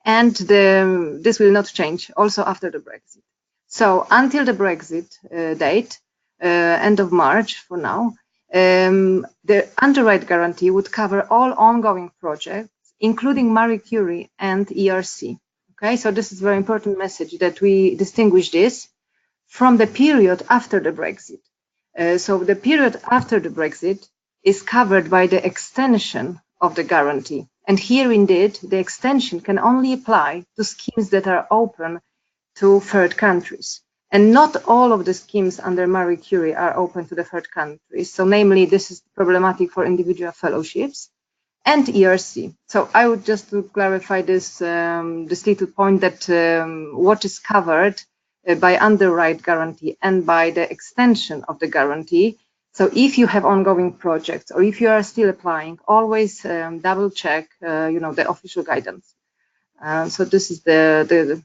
[SPEAKER 3] and this will not change also after the Brexit. So until the Brexit date, end of March for now, the underwrite guarantee would cover all ongoing projects, including Marie Curie and ERC. Okay, so this is a very important message, that we distinguish this from the period after the Brexit. So the period after the Brexit is covered by the extension of the guarantee. And here indeed, the extension can only apply to schemes that are open to third countries. And not all of the schemes under Marie Curie are open to the third countries. So namely, this is problematic for individual fellowships and ERC. So I would just to clarify this, this little point, that what is covered by underwrite guarantee and by the extension of the guarantee. So if you have ongoing projects, or if you are still applying, always double check, the official guidance. So this is the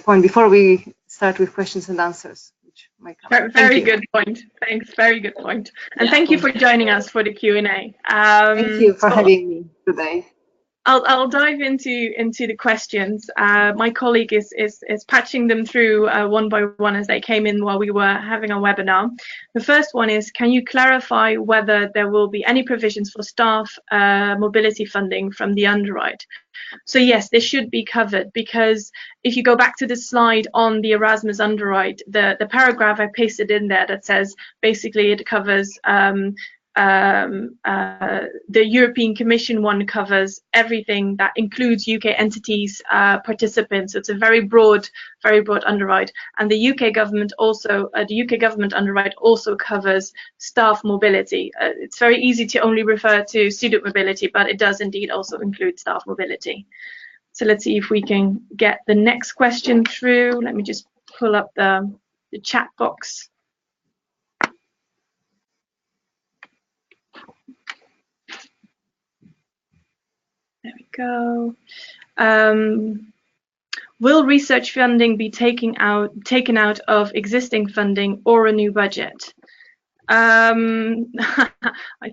[SPEAKER 3] point before we start with questions and answers, which might come.
[SPEAKER 1] Very good point. Thanks. Very good point. And thank you for joining us for the Q&A.
[SPEAKER 3] Thank you for having me today.
[SPEAKER 1] I'll dive into the questions. My colleague is patching them through one by one as they came in while we were having our webinar. The first one is, can you clarify whether there will be any provisions for staff mobility funding from the underwrite? So yes, this should be covered, because if you go back to the slide on the Erasmus underwrite, the paragraph I pasted in there that says basically it covers the European Commission one covers everything that includes UK entities, participants. So it's a very broad underwrite. And the UK government also, the UK government underwrite also covers staff mobility. It's very easy to only refer to student mobility, but it does indeed also include staff mobility. So let's see if we can get the next question through. Let me just pull up the chat box. There we go. Will research funding be taken out of existing funding or a new budget? I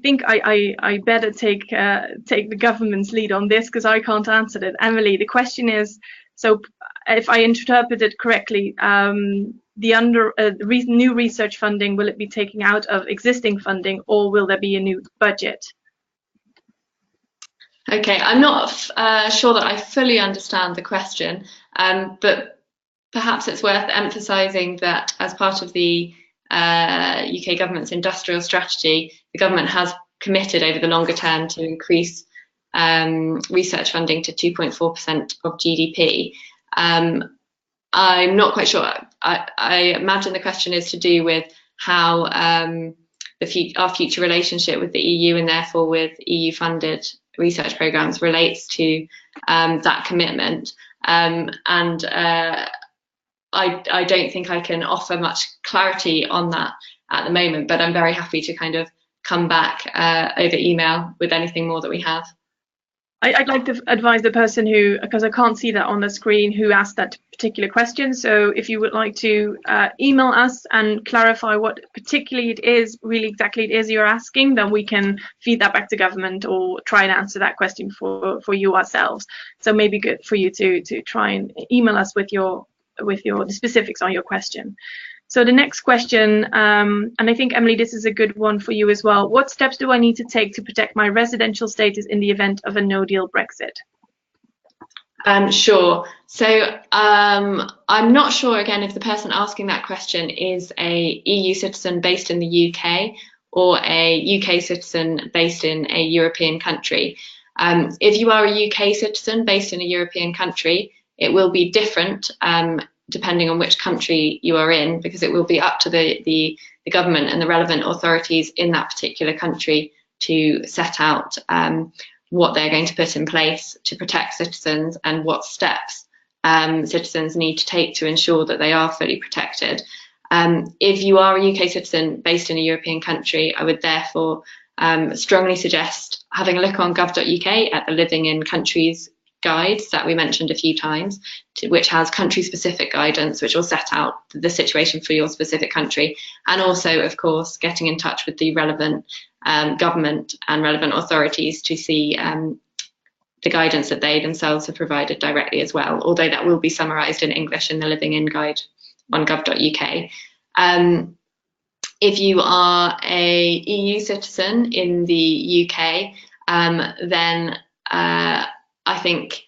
[SPEAKER 1] think I better take the government's lead on this, because I can't answer it. Emily, the question is, so if I interpret it correctly, the new research funding, will it be taken out of existing funding, or will there be a new budget?
[SPEAKER 2] Okay, I'm not sure that I fully understand the question, but perhaps it's worth emphasising that as part of the UK government's industrial strategy, the government has committed over the longer term to increase research funding to 2.4% of GDP. I'm not quite sure. I imagine the question is to do with how our future relationship with the EU, and therefore with EU-funded research programs, relates to that commitment. I don't think I can offer much clarity on that at the moment, but I'm very happy to kind of come back over email with anything more that we have.
[SPEAKER 1] I'd like to advise the person who, because I can't see that on the screen, who asked that particular question. So if you would like to email us and clarify what particularly it is, really exactly it is you're asking, then we can feed that back to government or try and answer that question for you ourselves. So maybe good for you to try and email us with the specifics on your question. So the next question, and I think, Emily, this is a good one for you as well. What steps do I need to take to protect my residential status in the event of a no-deal Brexit?
[SPEAKER 2] Sure. So I'm not sure, again, if the person asking that question is a EU citizen based in the UK or a UK citizen based in a European country. If you are a UK citizen based in a European country, it will be different depending on which country you are in, because it will be up to the government and the relevant authorities in that particular country to set out what they're going to put in place to protect citizens and what steps citizens need to take to ensure that they are fully protected. If you are a UK citizen based in a European country, I would therefore strongly suggest having a look on gov.uk at the Living in Countries guides that we mentioned a few times, which has country-specific guidance, which will set out the situation for your specific country, and also, of course, getting in touch with the relevant government and relevant authorities to see the guidance that they themselves have provided directly as well, although that will be summarised in English in the Living In Guide on gov.uk. If you are a EU citizen in the UK, then I think,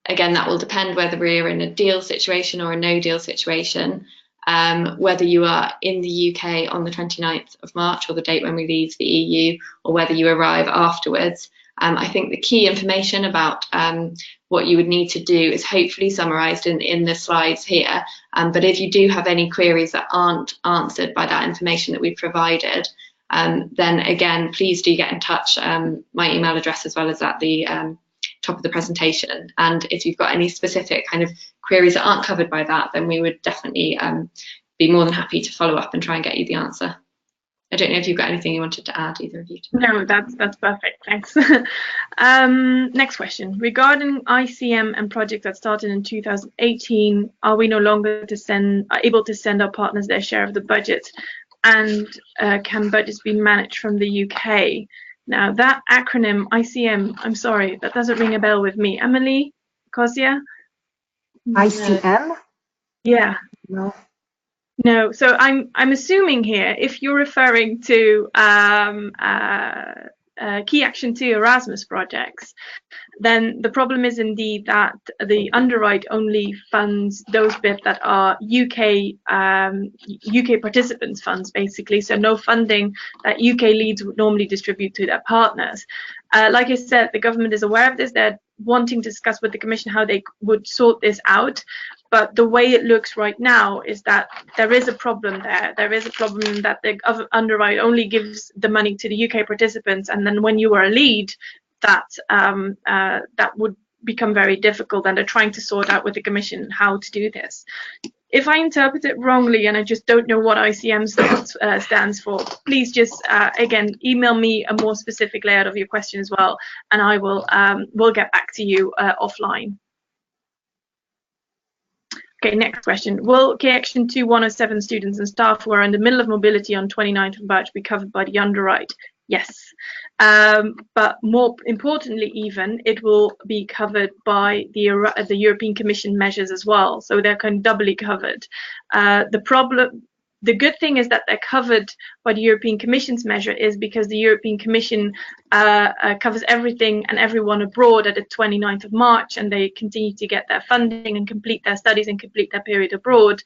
[SPEAKER 2] again, that will depend whether we're in a deal situation or a no deal situation, whether you are in the UK on the 29th of March or the date when we leave the EU, or whether you arrive afterwards. I think the key information about what you would need to do is hopefully summarised in the slides here. But if you do have any queries that aren't answered by that information that we've provided, then again, please do get in touch. My email address as well as at the top of the presentation. And if you've got any specific kind of queries that aren't covered by that, then we would definitely be more than happy to follow up and try and get you the answer. I don't know if you've got anything you wanted to add, either of you.
[SPEAKER 1] No, that's perfect. Thanks. Next question. Regarding ICM and projects that started in 2018, are we no longer able to send our partners their share of the budget? And can budgets be managed from the UK? Now, that acronym ICM, I'm sorry, that doesn't ring a bell with me. Emily, Kozia?
[SPEAKER 3] ICM?
[SPEAKER 1] Yeah.
[SPEAKER 3] No.
[SPEAKER 1] No, so I'm assuming here, if you're referring to Key Action 2 Erasmus projects, then the problem is indeed that the underwrite only funds those bits that are UK participants funds, basically. So no funding that UK leads would normally distribute to their partners. Like I said, the government is aware of this. They're wanting to discuss with the Commission how they would sort this out. But the way it looks right now is that there is a problem there. There is a problem that the underwrite only gives the money to the UK participants, and then when you are a lead, that would become very difficult, and they're trying to sort out with the Commission how to do this. If I interpret it wrongly and I just don't know what ICM stands for, please just again email me a more specific layout of your question as well, and I will we'll get back to you offline. Okay, next question. Will Key Action 2 107 students and staff who are in the middle of mobility on 29th of March be covered by the underwrite? Yes. But more importantly even, it will be covered by the European Commission measures as well. So they're kind of doubly covered. The good thing is that they're covered by the European Commission's measure is because the European Commission covers everything and everyone abroad at the 29th of March, and they continue to get their funding and complete their studies and complete their period abroad.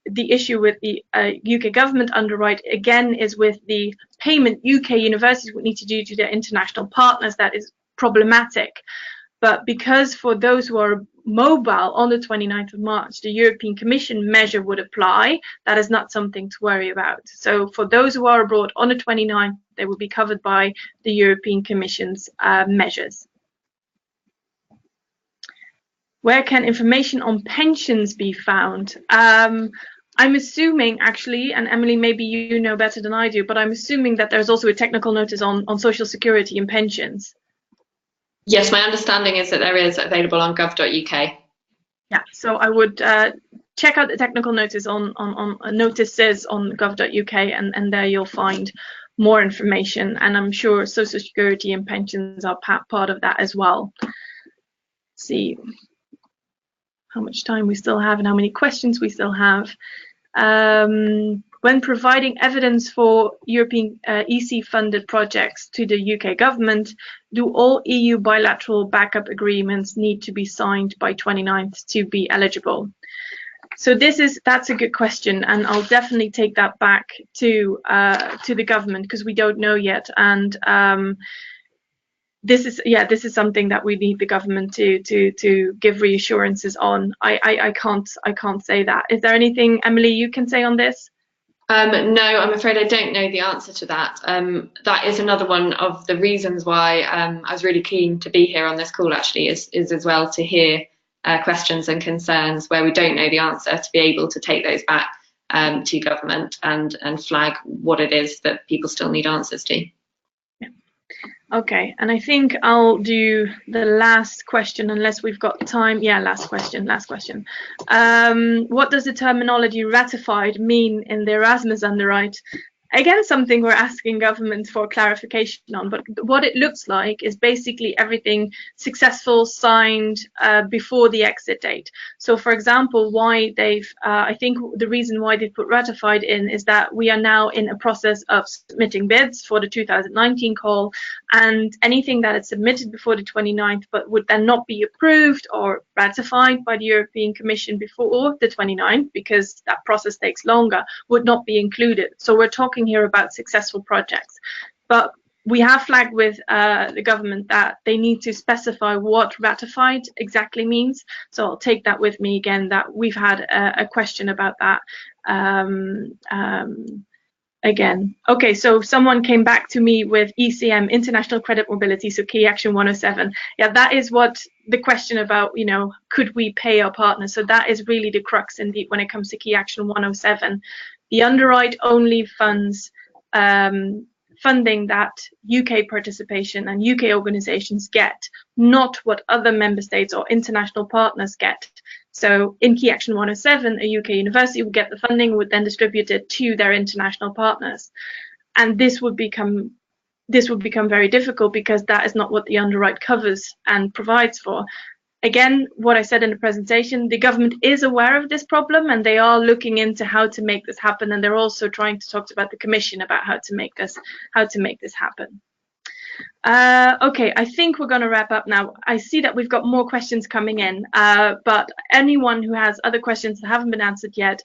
[SPEAKER 1] The issue with the UK government underwrite, again, is with the payment UK universities would need to do to their international partners. That is problematic. But because for those who are mobile on the 29th of March, the European Commission measure would apply, that is not something to worry about. So for those who are abroad on the 29th, they will be covered by the European Commission's measures. Where can information on pensions be found? I'm assuming, actually, and Emily, maybe you know better than I do, but I'm assuming that there's also a technical notice on Social Security and pensions.
[SPEAKER 2] Yes, my understanding is that there is available on gov.uk.
[SPEAKER 1] Yeah, so I would check out the technical notice on notices on gov.uk, and there you'll find more information. And I'm sure Social Security and pensions are part of that as well. Let's see how much time we still have and how many questions we still have. When providing evidence for European EC-funded projects to the UK government, do all EU bilateral backup agreements need to be signed by 29th to be eligible? So that's a good question, and I'll definitely take that back to the government because we don't know yet. And this is something that we need the government to give reassurances on. I can't say that. Is there anything, Emily, you can say on this?
[SPEAKER 2] No, I'm afraid I don't know the answer to that. That is another one of the reasons why I was really keen to be here on this call, actually, is as well to hear questions and concerns where we don't know the answer, to be able to take those back to government and flag what it is that people still need answers to.
[SPEAKER 1] Okay, and I think I'll do the last question unless we've got time. Yeah, last question. What does the terminology ratified mean in the Erasmus underwrite? Again, something we're asking government for clarification on, but what it looks like is basically everything successful, signed before the exit date. So, for example, why they've, I think the reason why they've put ratified in is that we are now in a process of submitting bids for the 2019 call, and anything that is submitted before the 29th but would then not be approved or ratified by the European Commission before the 29th, because that process takes longer, would not be included. So we're talking here about successful projects, but we have flagged with the government that they need to specify what ratified exactly means. So I'll take that with me again, that we've had a question about that again. Okay, so someone came back to me with ECM, International Credit Mobility, so Key Action 107. Yeah, that is what the question about, you know, could we pay our partners? So that is really the crux indeed when it comes to Key Action 107. The underwrite only funds funding that UK participation and UK organisations get, not what other member states or international partners get. So in Key Action 107, a UK university would get the funding, would then distribute it to their international partners. And this would become very difficult because that is not what the underwrite covers and provides for. Again, what I said in the presentation, the government is aware of this problem and they are looking into how to make this happen, and they're also trying to talk about the Commission about how to make this happen. Okay, I think we're going to wrap up now. I see that we've got more questions coming in, but anyone who has other questions that haven't been answered yet,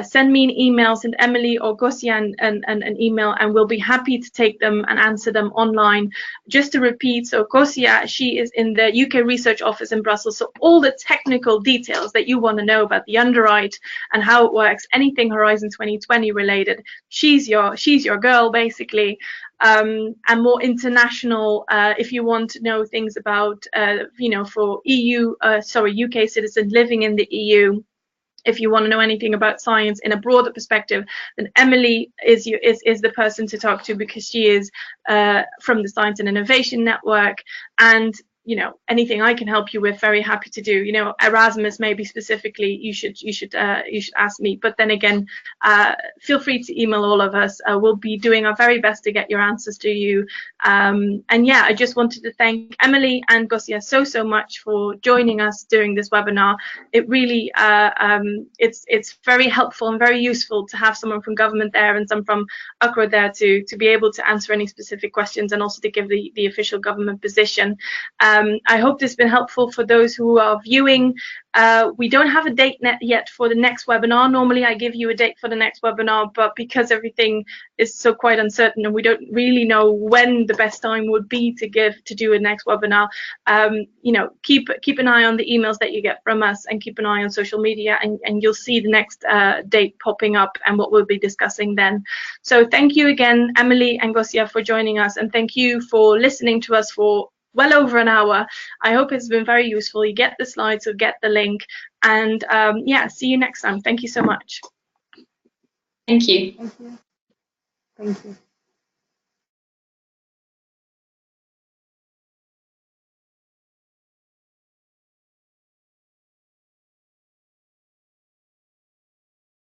[SPEAKER 1] send me an email, send Emily or Gosia an email, and we'll be happy to take them and answer them online. Just to repeat, so Gosia, she is in the UK Research Office in Brussels, so all the technical details that you want to know about the underwrite and how it works, anything Horizon 2020 related, she's your girl basically. And more international, if you want to know things about, you know, for UK citizens living in the EU, if you want to know anything about science in a broader perspective, then Emily is the person to talk to, because she is from the Science and Innovation Network. And you know, anything I can help you with, very happy to do. You know, Erasmus maybe specifically, you should ask me. But then again, feel free to email all of us. We'll be doing our very best to get your answers to you. And yeah, I just wanted to thank Emily and Gosia so much for joining us during this webinar. It really it's very helpful and very useful to have someone from government there and some from UCRA there to be able to answer any specific questions and also to give the official government position. I hope this has been helpful for those who are viewing. We don't have a date yet for the next webinar. Normally I give you a date for the next webinar, but because everything is so quite uncertain and we don't really know when the best time would be to do a next webinar, you know, keep an eye on the emails that you get from us, and keep an eye on social media, and you'll see the next date popping up and what we'll be discussing then. So thank you again, Emily and Gosia, for joining us, and thank you for listening to us for well over an hour. I hope it's been very useful. You get the slides, so get the link, and yeah, see you next time. Thank you so much.
[SPEAKER 2] Thank you.
[SPEAKER 3] Thank you. Thank you.